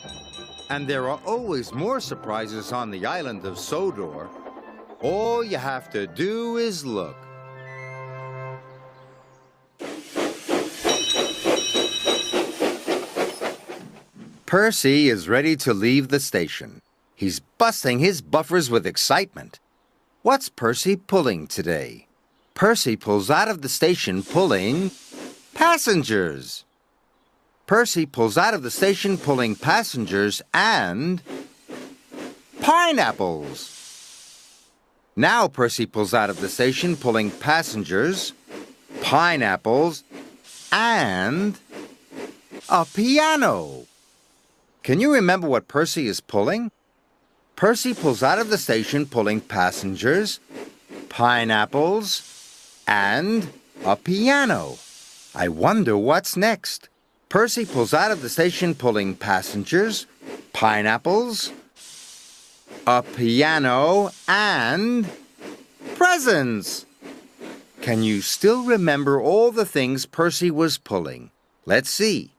And there are always more surprises on the island of Sodor. All you have to do is look. Percy is ready to leave the station. He's busting his buffers with excitement. What's Percy pulling today? Percy pulls out of the station pulling passengers. Percy pulls out of the station pulling passengers and pineapples. Now Percy pulls out of the station pulling passengers, pineapples, and a piano. Can you remember what Percy is pulling? Percy pulls out of the station pulling passengers, pineapples, and a piano. I wonder what's next. Percy pulls out of the station pulling passengers, pineapples, a piano, and presents. Can you still remember all the things Percy was pulling? Let's see.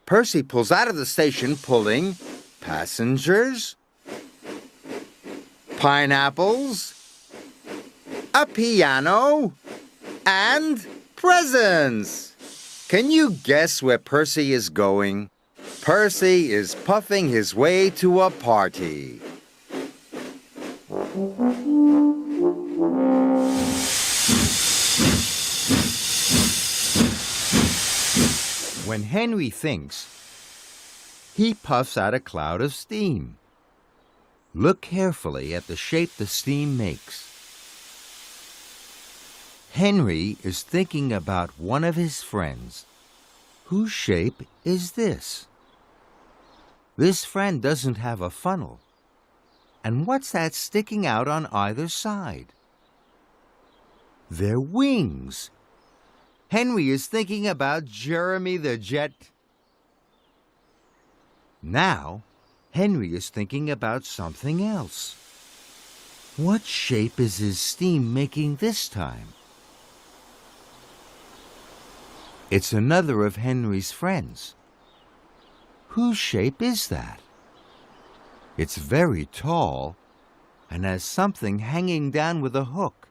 Percy pulls out of the station pulling passengers, pineapples, a piano, and presents. Can you guess where Percy is going? Percy is puffing his way to a party. When Henry thinks, he puffs out a cloud of steam. Look carefully at the shape the steam makes. Henry is thinking about one of his friends. Whose shape is this? This friend doesn't have a funnel. And what's that sticking out on either side? They're wings. Henry is thinking about Jeremy the Jet. Now, Henry is thinking about something else. What shape is his steam making this time? It's another of Henry's friends. Whose shape is that? It's very tall and has something hanging down with a hook.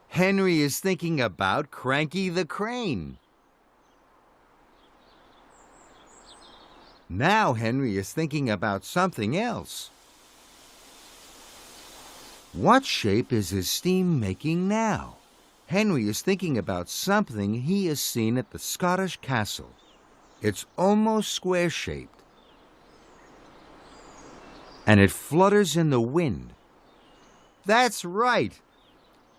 Henry is thinking about Cranky the Crane. Now Henry is thinking about something else. What shape is his steam making now? Henry is thinking about something he has seen at the Scottish castle. It's almost square-shaped. And it flutters in the wind. That's right!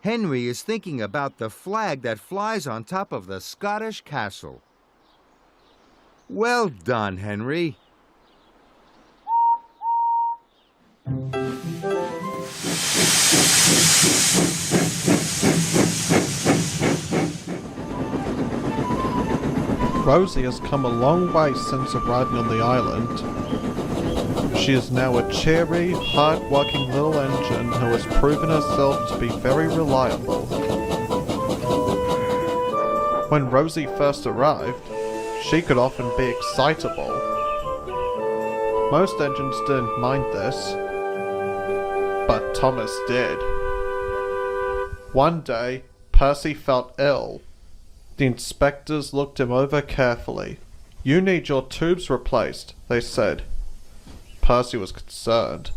Henry is thinking about the flag that flies on top of the Scottish castle. Well done, Henry. Rosie has come a long way since arriving on the island. She is now a cheery, hard-working little engine who has proven herself to be very reliable. When Rosie first arrived, she could often be excitable. Most engines didn't mind this, but Thomas did. One day, Percy felt ill. The inspectors looked him over carefully. "You need your tubes replaced," they said. Percy was concerned.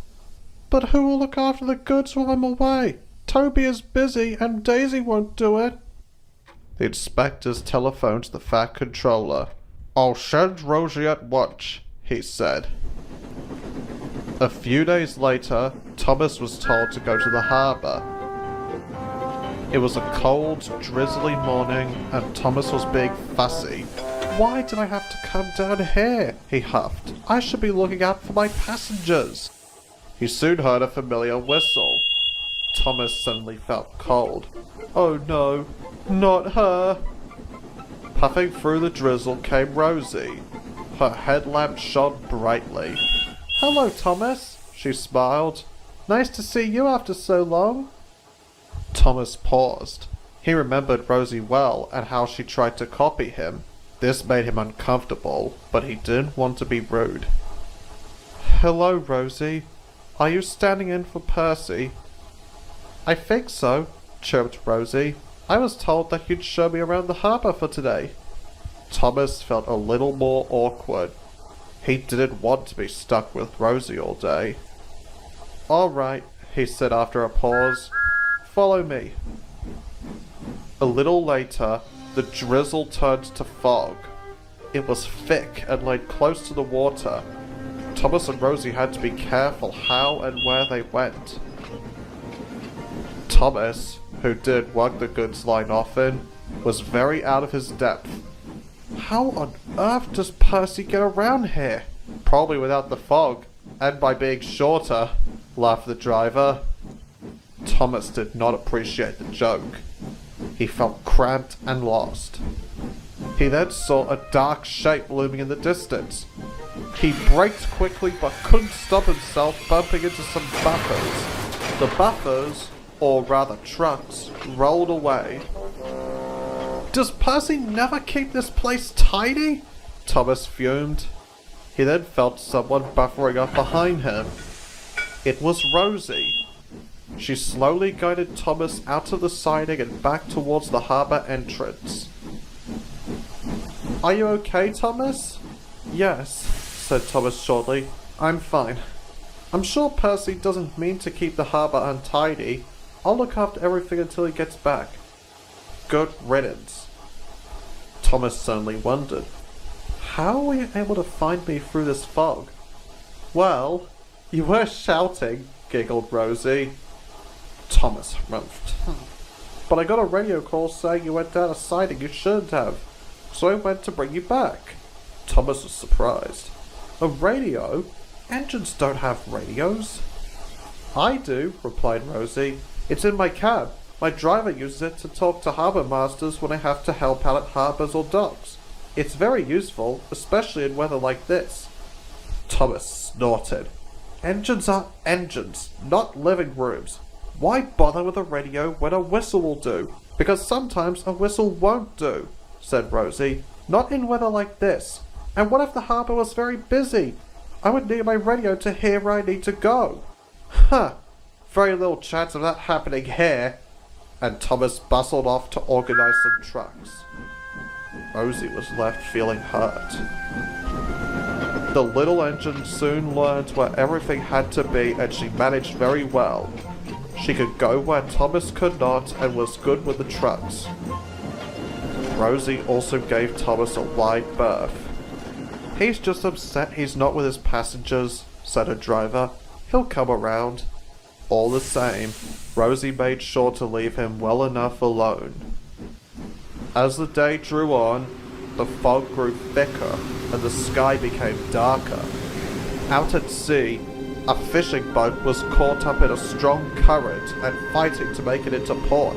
"But who will look after the goods while I'm away? Toby is busy and Daisy won't do it." The inspectors telephoned to the Fat Controller. "I'll send Rosie at once," he said. A few days later, Thomas was told to go to the harbour. It was a cold, drizzly morning, and Thomas was being fussy. "Why did I have to come down here?" he huffed. "I should be looking out for my passengers." He soon heard a familiar whistle. Thomas suddenly felt cold. "Oh no, not her!" Puffing through the drizzle came Rosie. Her headlamp shone brightly. "Hello, Thomas," she smiled. "Nice to see you after so long." Thomas paused. He remembered Rosie well and how she tried to copy him. This made him uncomfortable, but he didn't want to be rude. "Hello, Rosie. Are you standing in for Percy?" "I think so," chirped Rosie. "I was told that you'd show me around the harbour for today." Thomas felt a little more awkward. He didn't want to be stuck with Rosie all day. "Alright," he said after a pause. "Follow me." A little later, the drizzle turned to fog. It was thick and laid close to the water. Thomas and Rosie had to be careful how and where they went. Thomas, who did work the goods line often, was very out of his depth. "How on earth does Percy get around here?" "Probably without the fog, and by being shorter," laughed the driver. Thomas did not appreciate the joke. He felt cramped and lost. He then saw a dark shape looming in the distance. He braked quickly but couldn't stop himself, bumping into some buffers. The buffers, or rather trucks, rolled away. "Does Percy never keep this place tidy?" Thomas fumed. He then felt someone buffering up behind him. It was Rosie. She slowly guided Thomas out of the siding and back towards the harbour entrance. "Are you okay, Thomas?" "Yes," said Thomas shortly. "I'm fine. I'm sure Percy doesn't mean to keep the harbour untidy. I'll look after everything until he gets back." "Good riddance." Thomas suddenly wondered, "How were you able to find me through this fog?" "Well, you were shouting," giggled Rosie. Thomas humphed. "But I got a radio call saying you went down a siding you shouldn't have, so I went to bring you back." Thomas was surprised. "A radio? Engines don't have radios." "I do," replied Rosie. "It's in my cab. My driver uses it to talk to harbour masters when I have to help out at harbours or docks. It's very useful, especially in weather like this." Thomas snorted. "Engines are engines, not living rooms. Why bother with a radio when a whistle will do? Because sometimes a whistle won't do," said Rosie. "Not in weather like this. And what if the harbour was very busy? I would need my radio to hear where I need to go." "Huh, very little chance of that happening here." And Thomas bustled off to organise some trucks. Rosie was left feeling hurt. The little engine soon learned where everything had to be, and she managed very well. She could go where Thomas could not and was good with the trucks. Rosie also gave Thomas a wide berth. "He's just upset he's not with his passengers," said her driver. "He'll come around." All the same, Rosie made sure to leave him well enough alone. As the day drew on, the fog grew thicker and the sky became darker. Out at sea, a fishing boat was caught up in a strong current and fighting to make it into port.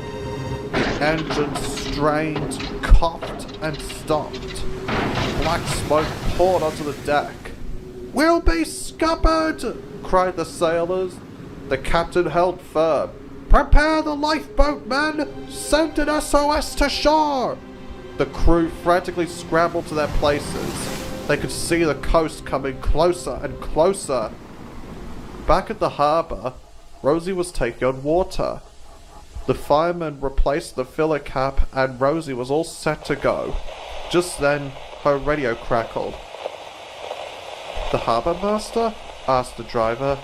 The engine strained, coughed, and stopped. Black smoke poured onto the deck. "We'll be scuppered!" cried the sailors. The captain held firm. "Prepare the lifeboat, men! Send an SOS to shore!" The crew frantically scrambled to their places. They could see the coast coming closer and closer. Back at the harbour, Rosie was taking on water. The fireman replaced the filler cap and Rosie was all set to go. Just then, her radio crackled. "The harbour master?" asked the driver.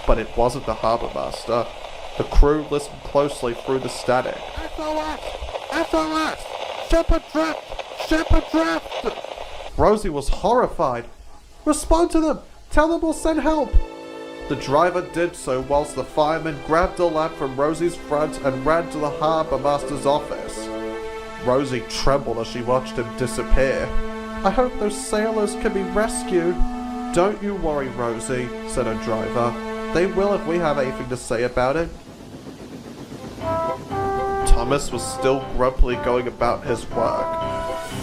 But it wasn't the harbour master. The crew listened closely through the static. "SOS! SOS! Ship adrift! Ship adrift!" Rosie was horrified. "Respond to them! Tell them we'll send help!" The driver did so whilst the fireman grabbed a lamp from Rosie's front and ran to the harbour master's office. Rosie trembled as she watched him disappear. "I hope those sailors can be rescued." "Don't you worry, Rosie," said her driver. "They will if we have anything to say about it." Thomas was still grumpily going about his work.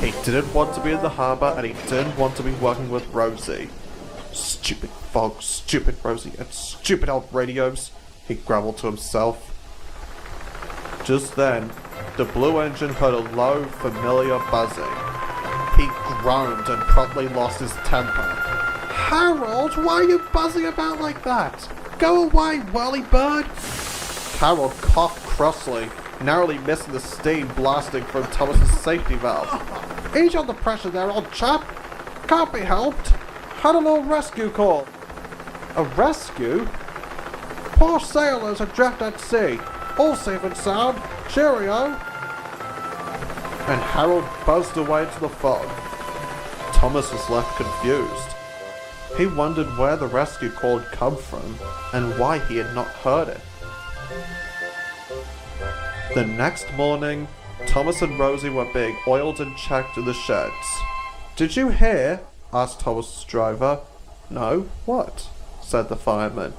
He didn't want to be in the harbour and he didn't want to be working with Rosie. "Stupid fog, stupid Rosie, and stupid old radios," he grumbled to himself. Just then, the blue engine heard a low, familiar buzzing. He groaned and promptly lost his temper. "Harold, why are you buzzing about like that? Go away, whirly-bird!" Harold coughed crossly, narrowly missing the steam blasting from Thomas's safety valve. Ease on the pressure there, old chap. Can't be helped. Had a little rescue call. A rescue? Poor sailors adrift at sea. All safe and sound. Cheerio. And Harold buzzed away into the fog. Thomas was left confused. He wondered where the rescue call had come from and why he had not heard it. The next morning, Thomas and Rosie were being oiled and checked in the sheds. "Did you hear?" asked Thomas's driver. "No, what?" said the fireman.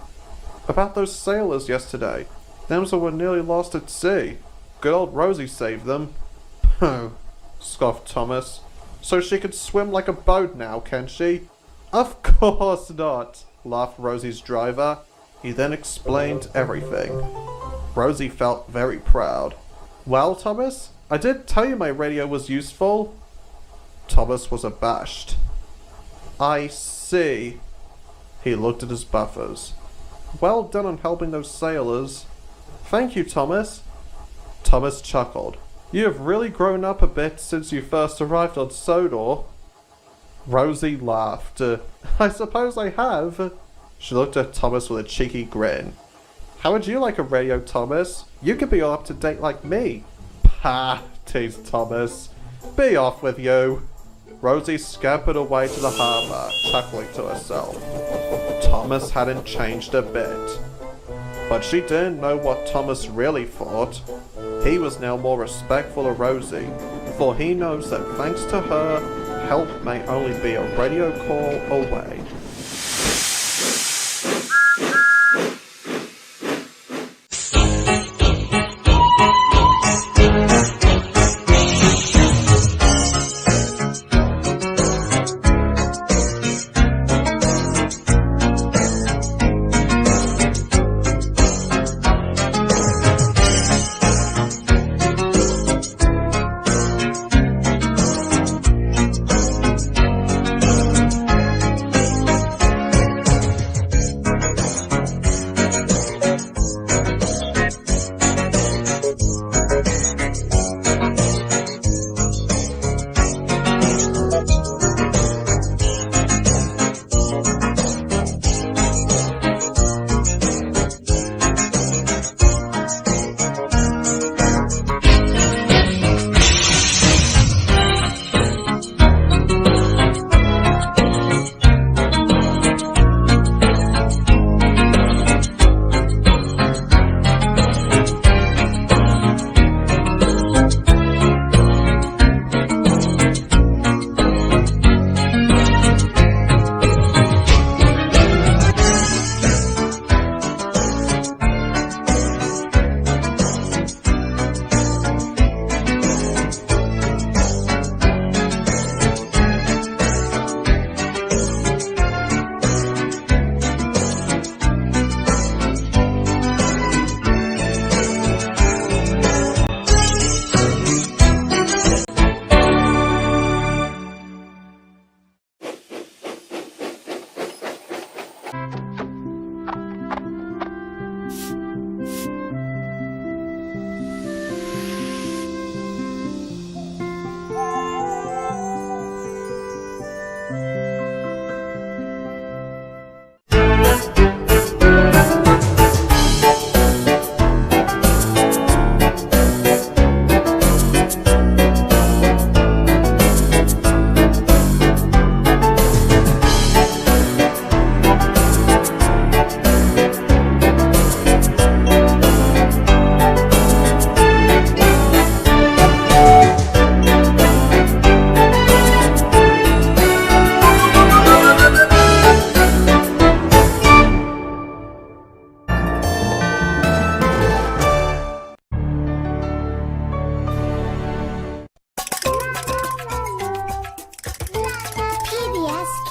"About those sailors yesterday. Them who were nearly lost at sea. Good old Rosie saved them." "Pooh," scoffed Thomas. "So she can swim like a boat now, can she?" "Of course not," laughed Rosie's driver. He then explained everything. Rosie felt very proud. "Well, Thomas, I did tell you my radio was useful." Thomas was abashed. "I see." He looked at his buffers. "Well done on helping those sailors." "Thank you, Thomas." Thomas chuckled. "You have really grown up a bit since you first arrived on Sodor." Rosie laughed. "I suppose I have." She looked at Thomas with a cheeky grin. "How would you like a radio, Thomas? You could be all up to date like me." "Pah," teased Thomas. "Be off with you." Rosie scampered away to the harbour, chuckling to herself. Thomas hadn't changed a bit. But she didn't know what Thomas really thought. He was now more respectful of Rosie, for he knows that thanks to her, help may only be a radio call away.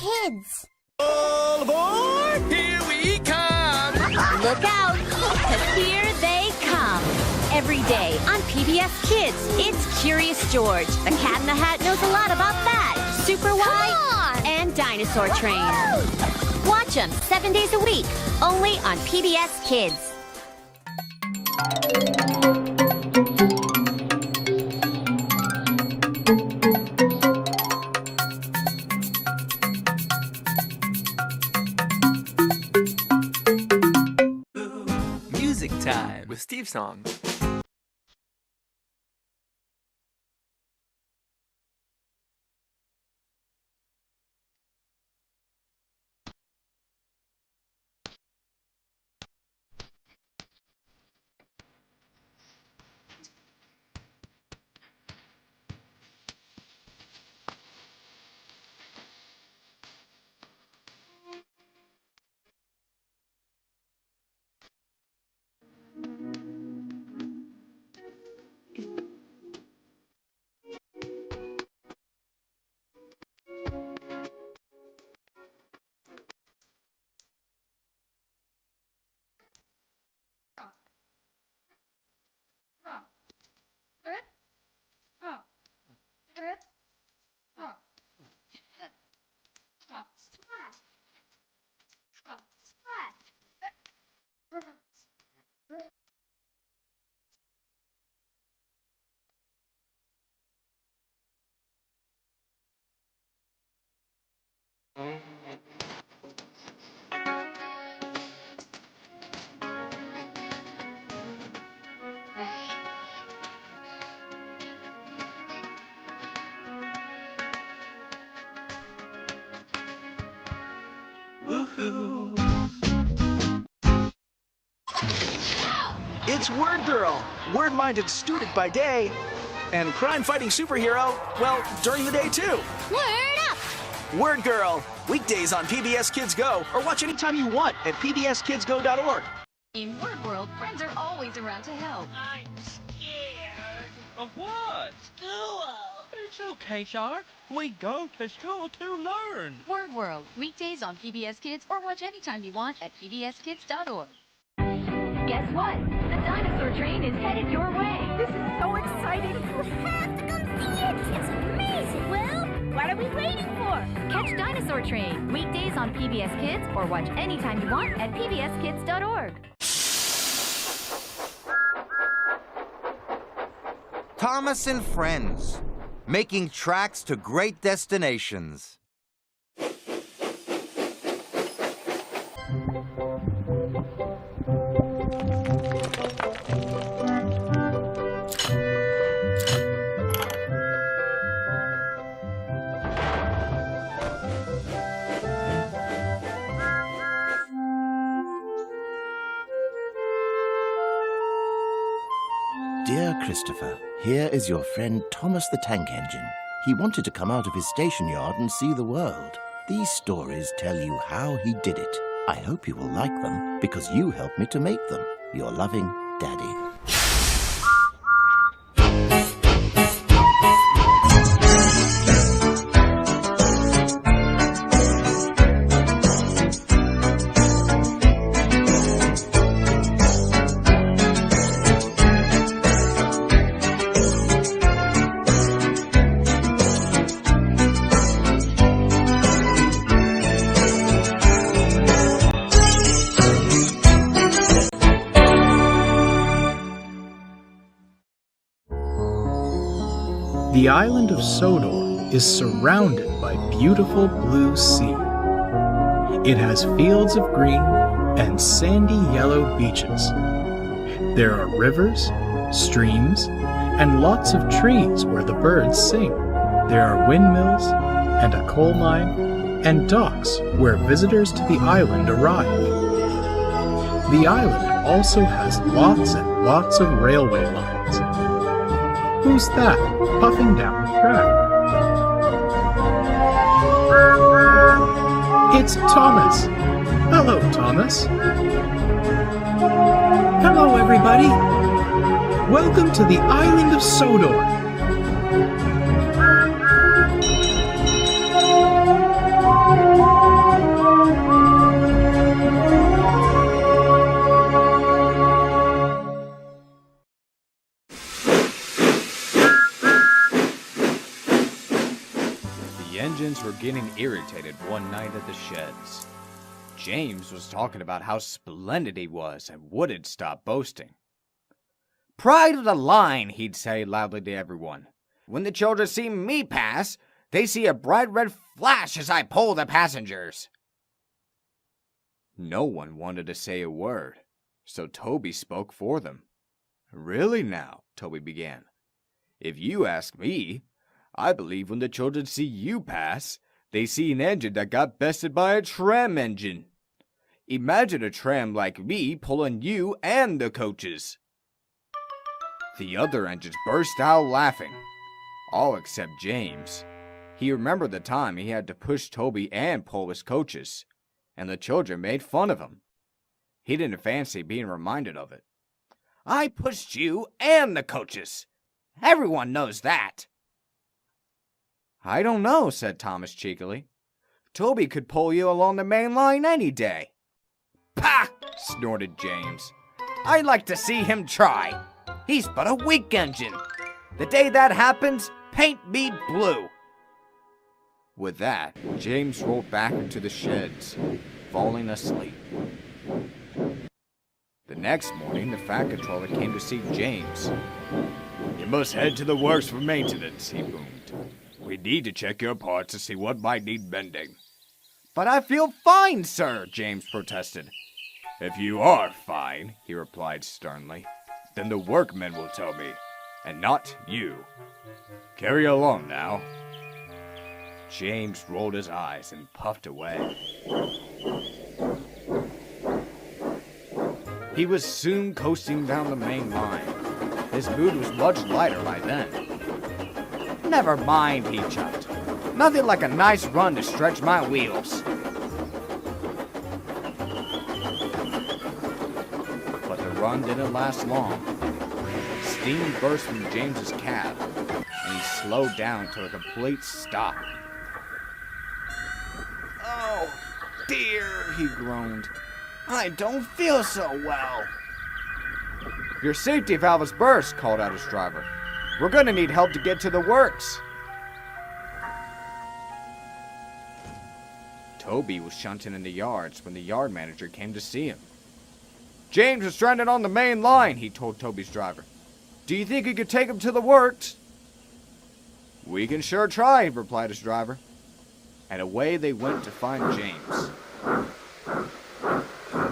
Kids. All aboard! Here we come! Look out, 'cause here they come. Every day on PBS Kids, it's Curious George. The Cat in the Hat knows a lot about that. Super Why and Dinosaur Train. Watch them 7 days a week, only on PBS Kids. Steve song. It's Word Girl, word-minded student by day, and crime-fighting superhero, well, during the day too. Word up! Word Girl, weekdays on PBS Kids Go, or watch anytime you want at pbskidsgo.org. In Word World, friends are always around to help. I'm scared. Of what? School. It's okay, Shark. We go to school to learn. Word World, weekdays on PBS Kids, or watch anytime you want at pbskids.org. Guess what? The dinosaur train is headed your way. This is so exciting. You have to come see it. It's amazing. Well, what are we waiting for? Catch Dinosaur Train weekdays on PBS Kids or watch anytime you want at pbskids.org. Thomas and Friends, making tracks to great destinations. Dear Christopher, here is your friend Thomas the Tank Engine. He wanted to come out of his station yard and see the world. These stories tell you how he did it. I hope you will like them because you helped me to make them. Your loving Daddy. The island of Sodor is surrounded by beautiful blue sea. It has fields of green and sandy yellow beaches. There are rivers, streams, and lots of trees where the birds sing. There are windmills and a coal mine and docks where visitors to the island arrive. The island also has lots and lots of railway lines. Who's that puffing down the track? It's Thomas. Hello, Thomas. Hello, everybody. Welcome to the island of Sodor. The engines were getting irritated one night at the sheds. James was talking about how splendid he was and wouldn't stop boasting. "Pride of the line," he'd say loudly to everyone. "When the children see me pass, they see a bright red flash as I pull the passengers." No one wanted to say a word, so Toby spoke for them. Really now, Toby began. If you ask me, I believe when the children see you pass, they see an engine that got bested by a tram engine. Imagine a tram like me pulling you and the coaches. The other engines burst out laughing, all except James. He remembered the time he had to push Toby and pull his coaches, and the children made fun of him. He didn't fancy being reminded of it. I pushed you and the coaches. Everyone knows that. I don't know, said Thomas cheekily. Toby could pull you along the main line any day. Pah! Snorted James. I'd like to see him try. He's but a weak engine. The day that happens, paint me blue. With that, James rolled back into the sheds, falling asleep. The next morning, the Fat Controller came to see James. You must head to the works for maintenance, he boomed. We need to check your parts to see what might need mending. But I feel fine, sir, James protested. If you are fine, he replied sternly, then the workmen will tell me, and not you. Carry along now. James rolled his eyes and puffed away. He was soon coasting down the main line. His mood was much lighter by then. Never mind, he chuckled. Nothing like a nice run to stretch my wheels. But the run didn't last long. Steam burst from James's cab, and he slowed down to a complete stop. Oh, dear, he groaned. I don't feel so well. Your safety valve is burst, called out his driver. We're going to need help to get to the works. Toby was shunting in the yards when the yard manager came to see him. James is stranded on the main line, he told Toby's driver. Do you think you could take him to the works? We can sure try, replied his driver. And away they went to find James.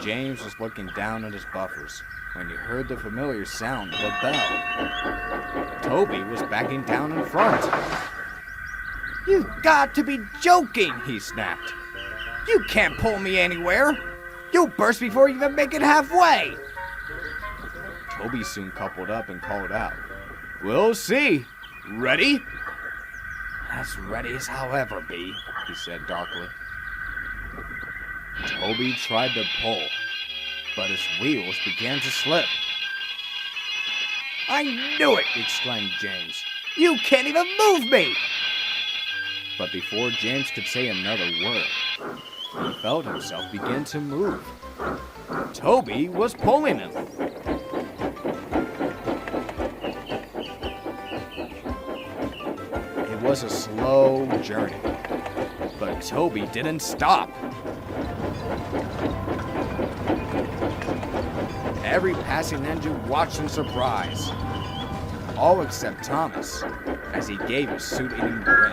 James was looking down at his buffers when he heard the familiar sound of a bell. Toby was backing down in front. You've got to be joking, he snapped. You can't pull me anywhere. You'll burst before you even make it halfway. Toby soon coupled up and called out. We'll see. Ready? As ready as I'll ever be, he said darkly. Toby tried to pull, but his wheels began to slip. I knew it, exclaimed James. You can't even move me! But before James could say another word, he felt himself begin to move. Toby was pulling him. It was a slow journey, but Toby didn't stop. Every passing engine watched in surprise, all except Thomas, as he gave a suit-eating grin.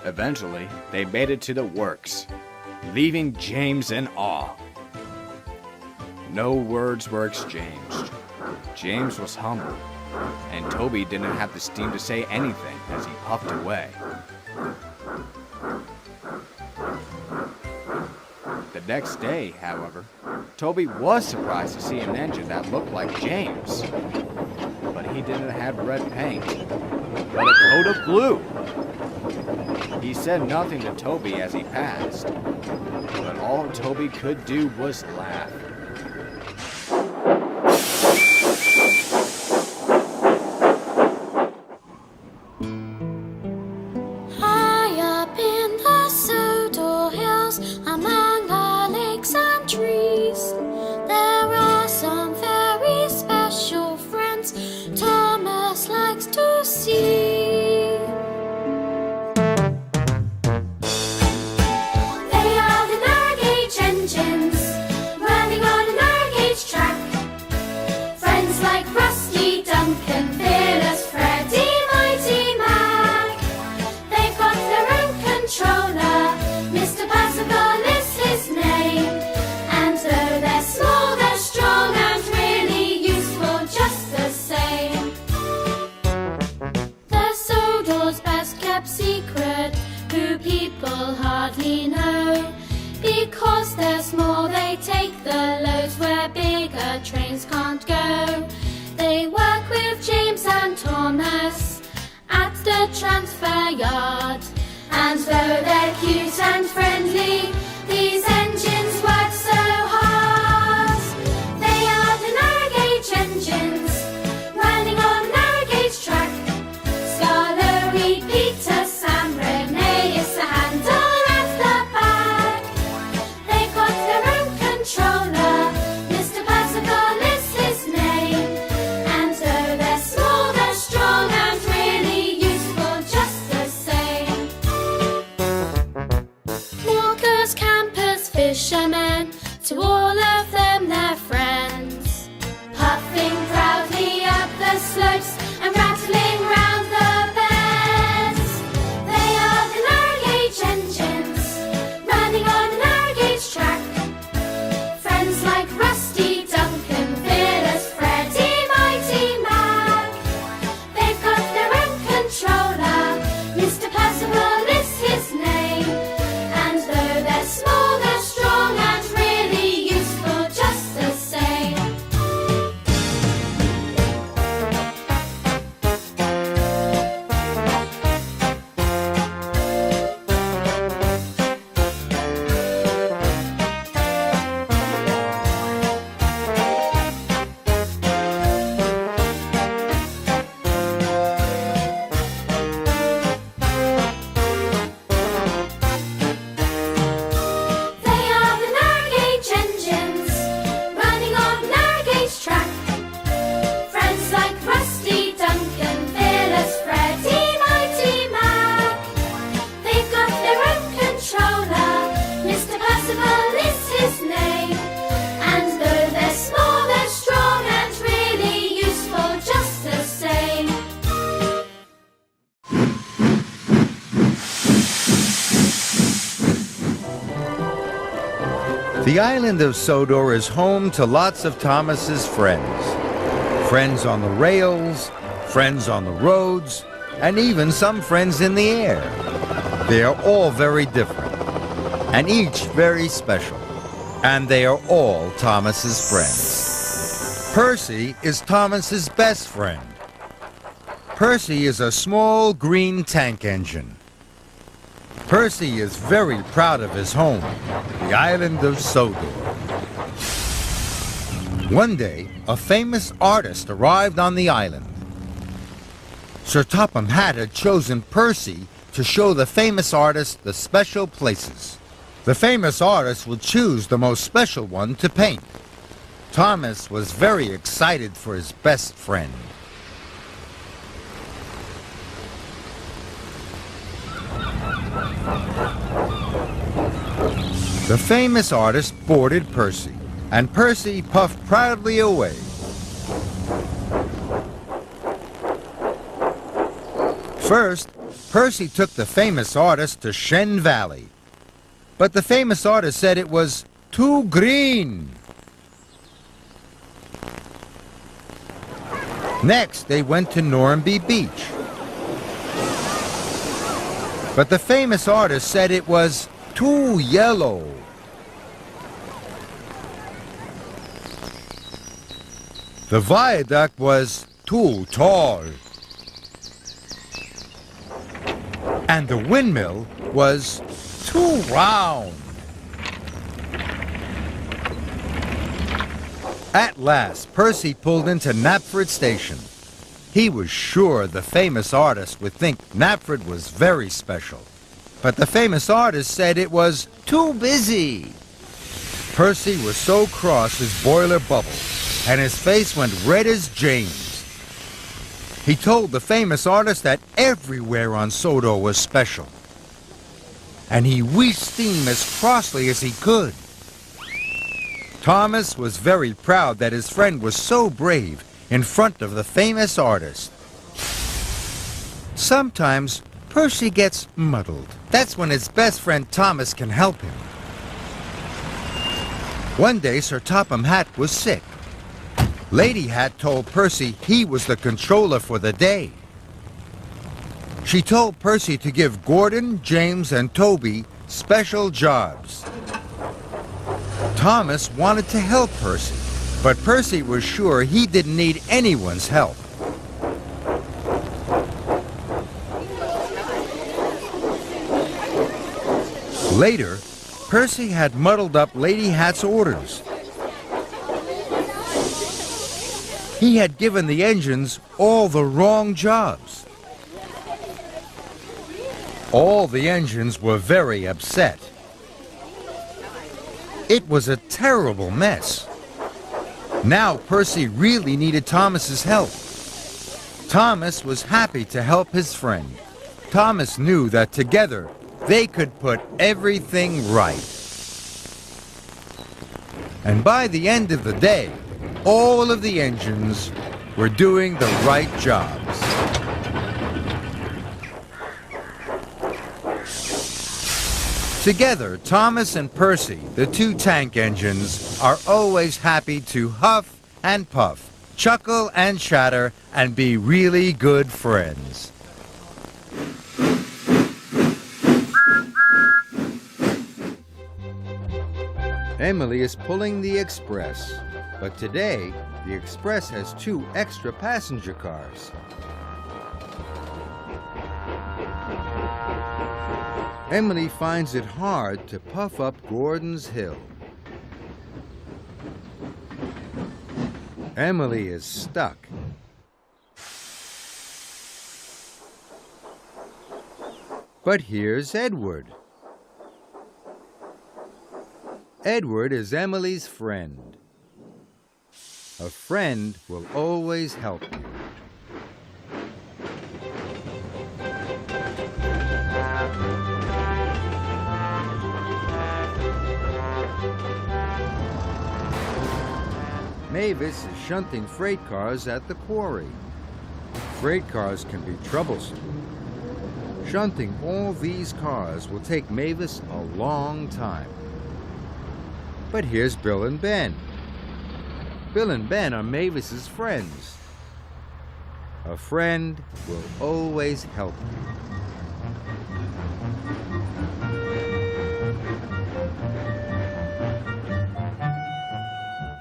Eventually, they made it to the works, leaving James in awe. No words were exchanged. James was humble, and Toby didn't have the steam to say anything as he puffed away. The next day, however, Toby was surprised to see an engine that looked like James. But he didn't have red paint, but a coat of blue. He said nothing to Toby as he passed, but all Toby could do was laugh. High up in the Sodor Hills, among the lakes and trees, there are some very special friends Thomas likes to see. They are the narrow gauge engines running on kept secret, who people hardly know. Because they're small, they take the loads where bigger trains can't go. They work with James and Thomas at the transfer yard. And though they're cute and friendly, these engines work so hard. They are the narrow gauge engines running on narrow gauge track. Scarlet, Peter, Sam, Renee is the handle at the back. They've got their own controller, Mr. Percival is his name. And though they're small, they're strong and really useful just the same. Walkers, campers, fishermen, to all of them they're friends. Puffing proudly up the slopes and rattling round the bends. They are the narrow gauge engines running on a narrow gauge track. Friends like Rusty, Duncan, Fearless, Freddy, Mighty Mac. They've got their own controller, Mr. Percival is his name. And though they're small, they're strong and really useful just the same. They are the narrow gauge engines running on narrow gauge track. Friends like Rusty, Duncan, Fearless, Freddy, Mighty Mac. They've got their own controller, Mr. Percival is his name. And though they're small, they're strong and really useful just the same. The island of Sodor is home to lots of Thomas's friends. Friends on the rails, friends on the roads, and even some friends in the air. They are all very different, and each very special. And they are all Thomas's friends. Percy is Thomas's best friend. Percy is a small green tank engine. Percy is very proud of his home, the island of Sodor. One day, a famous artist arrived on the island. Sir Topham Hatt had chosen Percy to show the famous artist the special places. The famous artist would choose the most special one to paint. Thomas was very excited for his best friend. The famous artist boarded Percy, and Percy puffed proudly away. First, Percy took the famous artist to Shen Valley, but the famous artist said it was too green. Next, they went to Normanby Beach, but the famous artist said it was too yellow. The viaduct was too tall. And the windmill was too round. At last, Percy pulled into Knapford Station. He was sure the famous artist would think Knapford was very special. But the famous artist said it was too busy. Percy was so cross his boiler bubbled, and his face went red as James. He told the famous artist that everywhere on Sodor was special. And he wheezed steam as crossly as he could. Thomas was very proud that his friend was so brave in front of the famous artist. Sometimes Percy gets muddled. That's when his best friend Thomas can help him. One day, Sir Topham Hatt was sick. Lady Hatt told Percy he was the controller for the day. She told Percy to give Gordon, James, and Toby special jobs. Thomas wanted to help Percy, but Percy was sure he didn't need anyone's help. Later, Percy had muddled up Lady Hat's orders. He had given the engines all the wrong jobs. All the engines were very upset. It was a terrible mess. Now Percy really needed Thomas's help. Thomas was happy to help his friend. Thomas knew that together they could put everything right. And by the end of the day, all of the engines were doing the right jobs. Together, Thomas and Percy, the two tank engines, are always happy to huff and puff, chuckle and chatter, and be really good friends. Emily is pulling the express, but today the express has 2 extra passenger cars. Emily finds it hard to puff up Gordon's Hill. Emily is stuck. But here's Edward. Edward is Emily's friend. A friend will always help you. Mavis is shunting freight cars at the quarry. Freight cars can be troublesome. Shunting all these cars will take Mavis a long time. But here's Bill and Ben. Bill and Ben are Mavis's friends. A friend will always help you.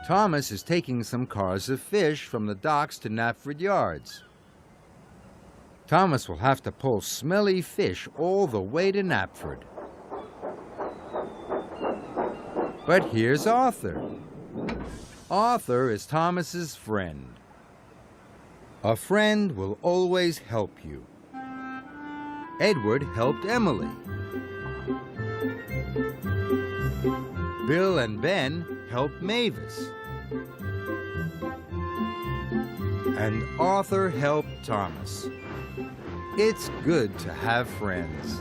Thomas is taking some cars of fish from the docks to Knapford Yards. Thomas will have to pull smelly fish all the way to Knapford. But here's Arthur. Arthur is Thomas's friend. A friend will always help you. Edward helped Emily. Bill and Ben helped Mavis. And Arthur helped Thomas. It's good to have friends.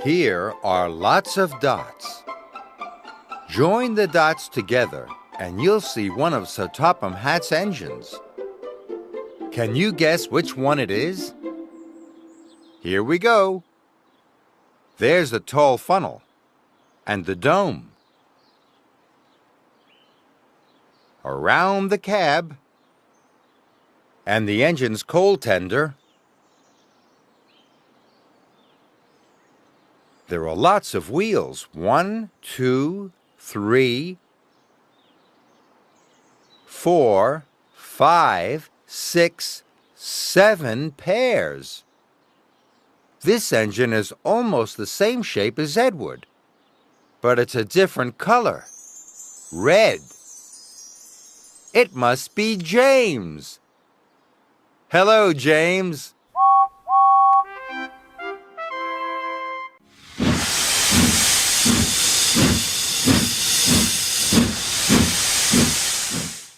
Here are lots of dots. Join the dots together and you'll see one of Sir Topham Hatt's engines. Can you guess which one it is? Here we go. There's the tall funnel and the dome. Around the cab and the engine's coal tender. There are lots of wheels. 1, 2, 3, 4, 5, 6, 7 pairs. This engine is almost the same shape as Edward, but it's a different color. Red. It must be James. Hello, James.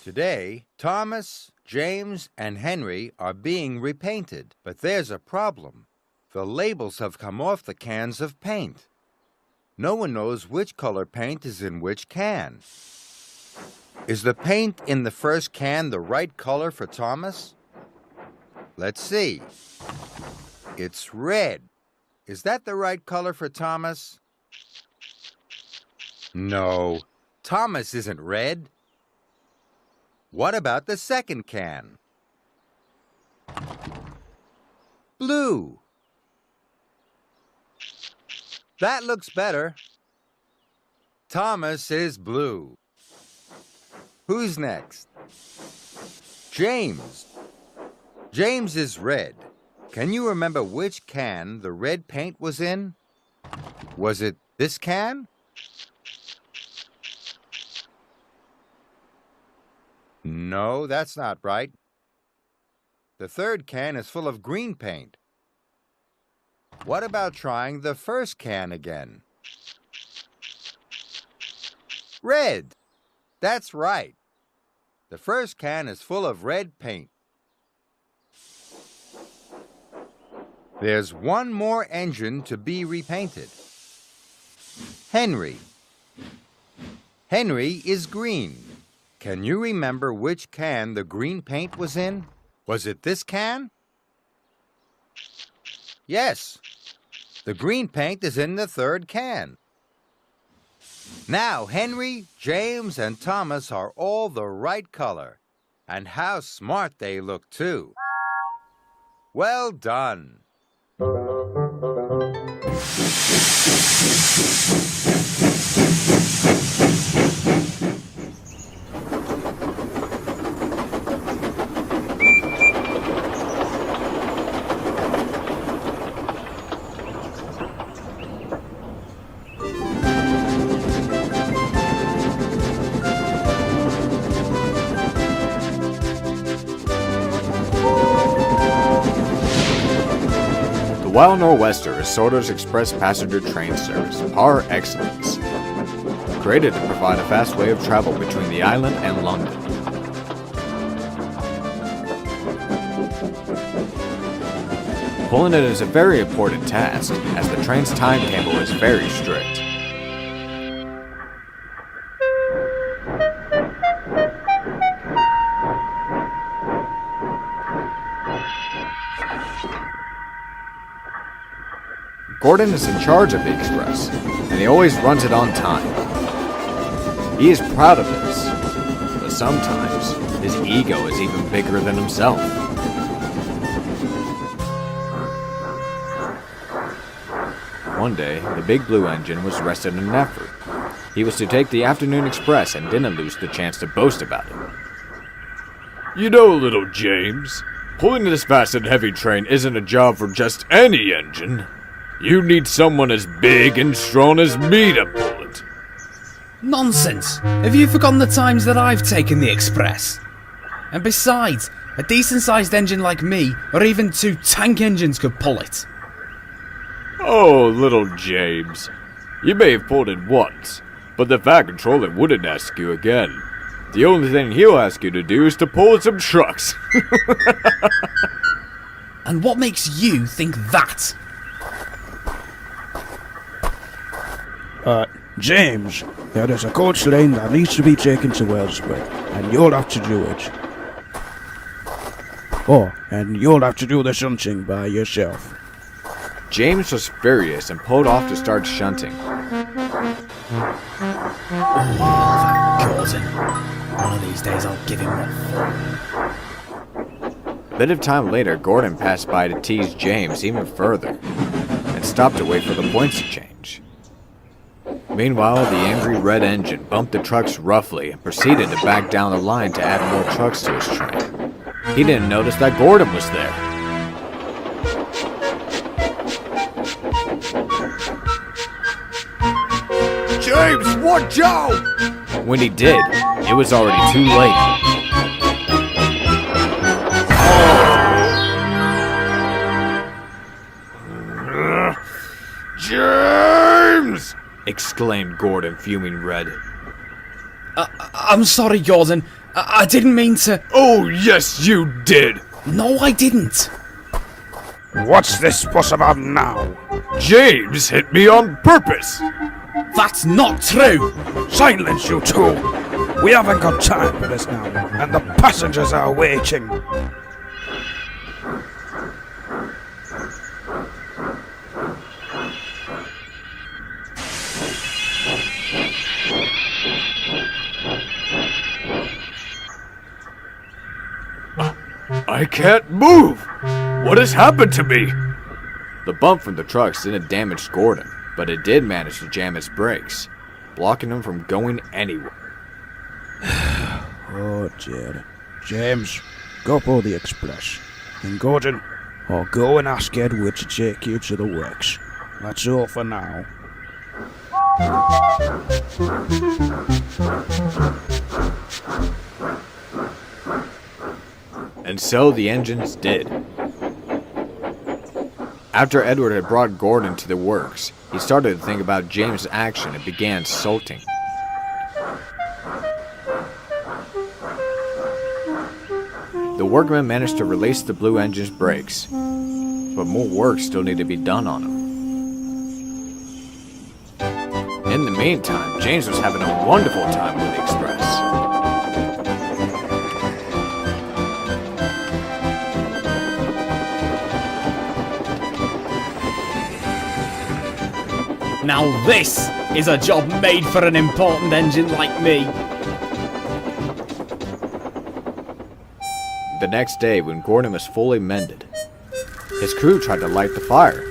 Today, Thomas, James, and Henry are being repainted, but there's a problem. The labels have come off the cans of paint. No one knows which color paint is in which can. Is the paint in the first can the right color for Thomas? Let's see. It's red. Is that the right color for Thomas? No. Thomas isn't red. What about the second can? Blue. That looks better. Thomas is blue. Who's next? James. James is red. Can you remember which can the red paint was in? Was it this can? No, that's not right. The third can is full of green paint. What about trying the first can again? Red. That's right. The first can is full of red paint. There's one more engine to be repainted. Henry. Henry is green. Can you remember which can the green paint was in? Was it this can? Yes. The green paint is in the third can. Now, Henry, James, and Thomas are all the right color. And how smart they look, too. Well done. The Wild Nor'Wester is Sodor's express passenger train service, par excellence. Created to provide a fast way of travel between the island and London. Pulling it is a very important task, as the train's timetable is very strict. Gordon is in charge of the express, and he always runs it on time. He is proud of this, but sometimes his ego is even bigger than himself. One day, the big blue engine was rested in an effort. He was to take the afternoon express and didn't lose the chance to boast about it. You know, little James, pulling this fast and heavy train isn't a job for just any engine. You need someone as big and strong as me to pull it. Nonsense! Have you forgotten the times that I've taken the express? And besides, a decent-sized engine like me, or even 2 tank engines could pull it. Oh, little James. You may have pulled it once, but the Fat Controller wouldn't ask you again. The only thing he'll ask you to do is to pull some trucks. And what makes you think that? James, there is a coach lane that needs to be taken to Wellsbury, and you'll have to do it. Oh, and you'll have to do the shunting by yourself. James was furious and pulled off to start shunting. Oh, that Gordon. One of these days I'll give him one. A bit of time later, Gordon passed by to tease James even further, and stopped to wait for the points to change. Meanwhile, the angry red engine bumped the trucks roughly and proceeded to back down the line to add more trucks to his train. He didn't notice that Gordon was there. James, watch out! When he did, it was already too late. James! Exclaimed Gordon, fuming red. I'm sorry, Gordon. I didn't mean to... Oh, yes, you did! No, I didn't. What's this fuss about now? James hit me on purpose! That's not true! Silence, you two! We haven't got time for this now, and the passengers are waiting. I can't move! What has happened to me? The bump from the trucks didn't damage Gordon, but it did manage to jam his brakes, blocking him from going anywhere. Oh dear. James, go for the express. And Gordon, I'll go and ask Edward to take you to the works. That's all for now. And so the engines did. After Edward had brought Gordon to the works, he started to think about James' action and began sulking. The workmen managed to release the blue engine's brakes, but more work still needed to be done on them. In the meantime, James was having a wonderful time with the express. Now this is a job made for an important engine like me. The next day, when Gordon was fully mended, his crew tried to light the fire,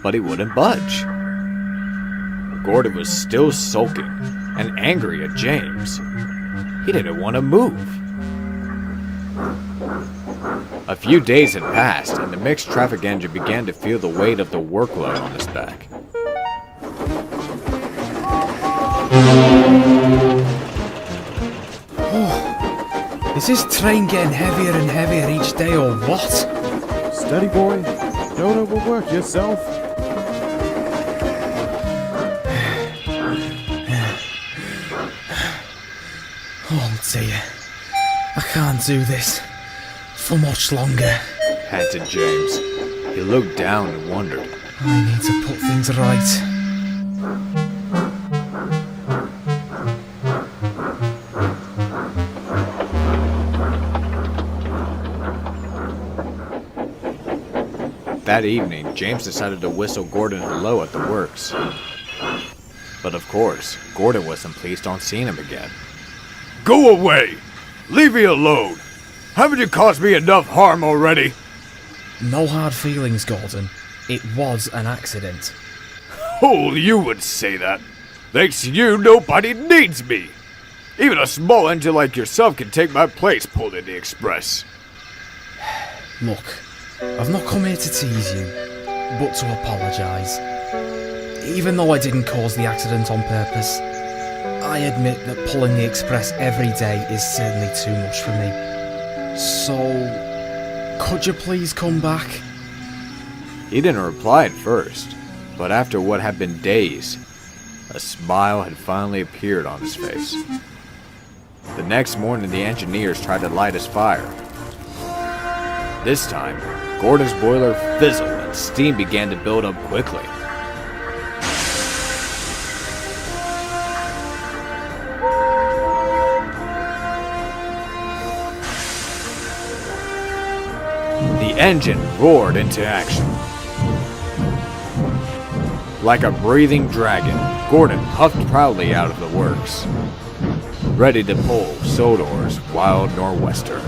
but he wouldn't budge. Gordon was still sulking and angry at James. He didn't want to move. A few days had passed, and the mixed traffic engine began to feel the weight of the workload on his back. Is this train getting heavier and heavier each day or what? Steady, boy. Don't overwork yourself. Oh dear. I can't do this for much longer. Panted James. He looked down and wondered. I need to put things right. That evening, James decided to whistle Gordon hello at the works. But of course, Gordon wasn't pleased on seeing him again. Go away! Leave me alone! Haven't you caused me enough harm already? No hard feelings, Gordon. It was an accident. Oh, you would say that. Thanks to you, nobody needs me. Even a small engine like yourself can take my place pulling the express. Look, I've not come here to tease you, but to apologise. Even though I didn't cause the accident on purpose, I admit that pulling the express every day is certainly too much for me. So, could you please come back? He didn't reply at first, but after what had been days, a smile had finally appeared on his face. The next morning, the engineers tried to light his fire. This time, Gordon's boiler fizzled and steam began to build up quickly. The engine roared into action. Like a breathing dragon, Gordon puffed proudly out of the works, ready to pull Sodor's Wild Nor'Wester.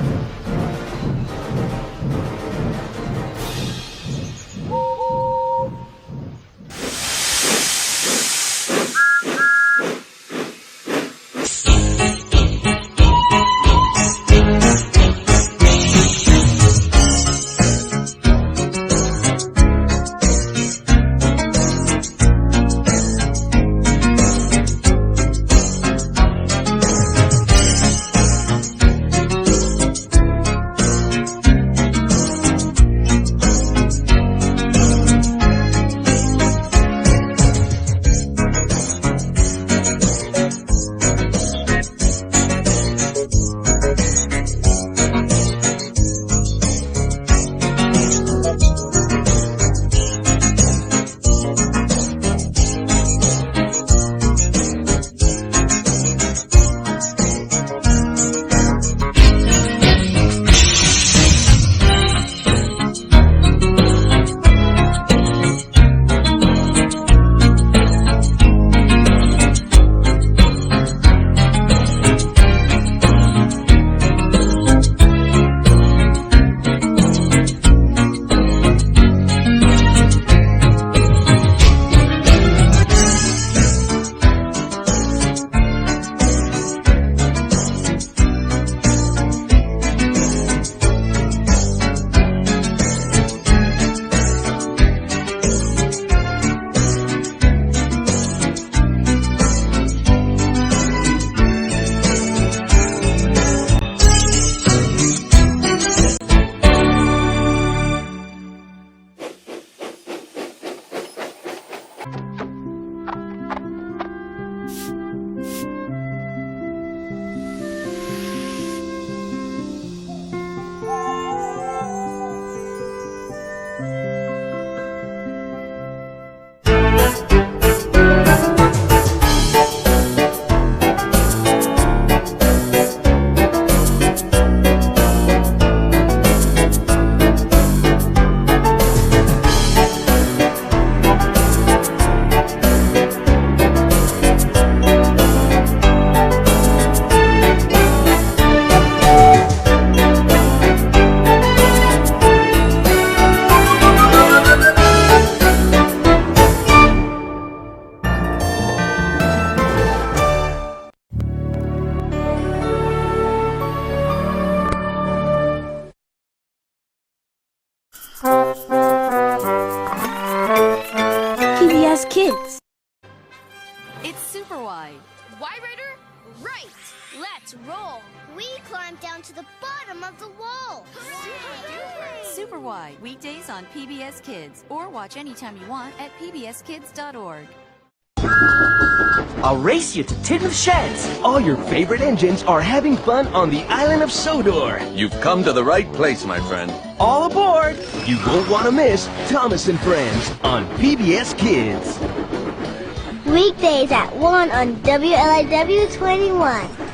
cool! We climbed down to the bottom of the wall. Super Y, weekdays on PBS Kids, or watch anytime you want at pbskids.org. I'll race you to Tin of Sheds. All your favorite engines are having fun on the island of Sodor. You've come to the right place, my friend. All aboard! You won't want to miss Thomas and Friends on PBS Kids. Weekdays at 1 on WLIW 21.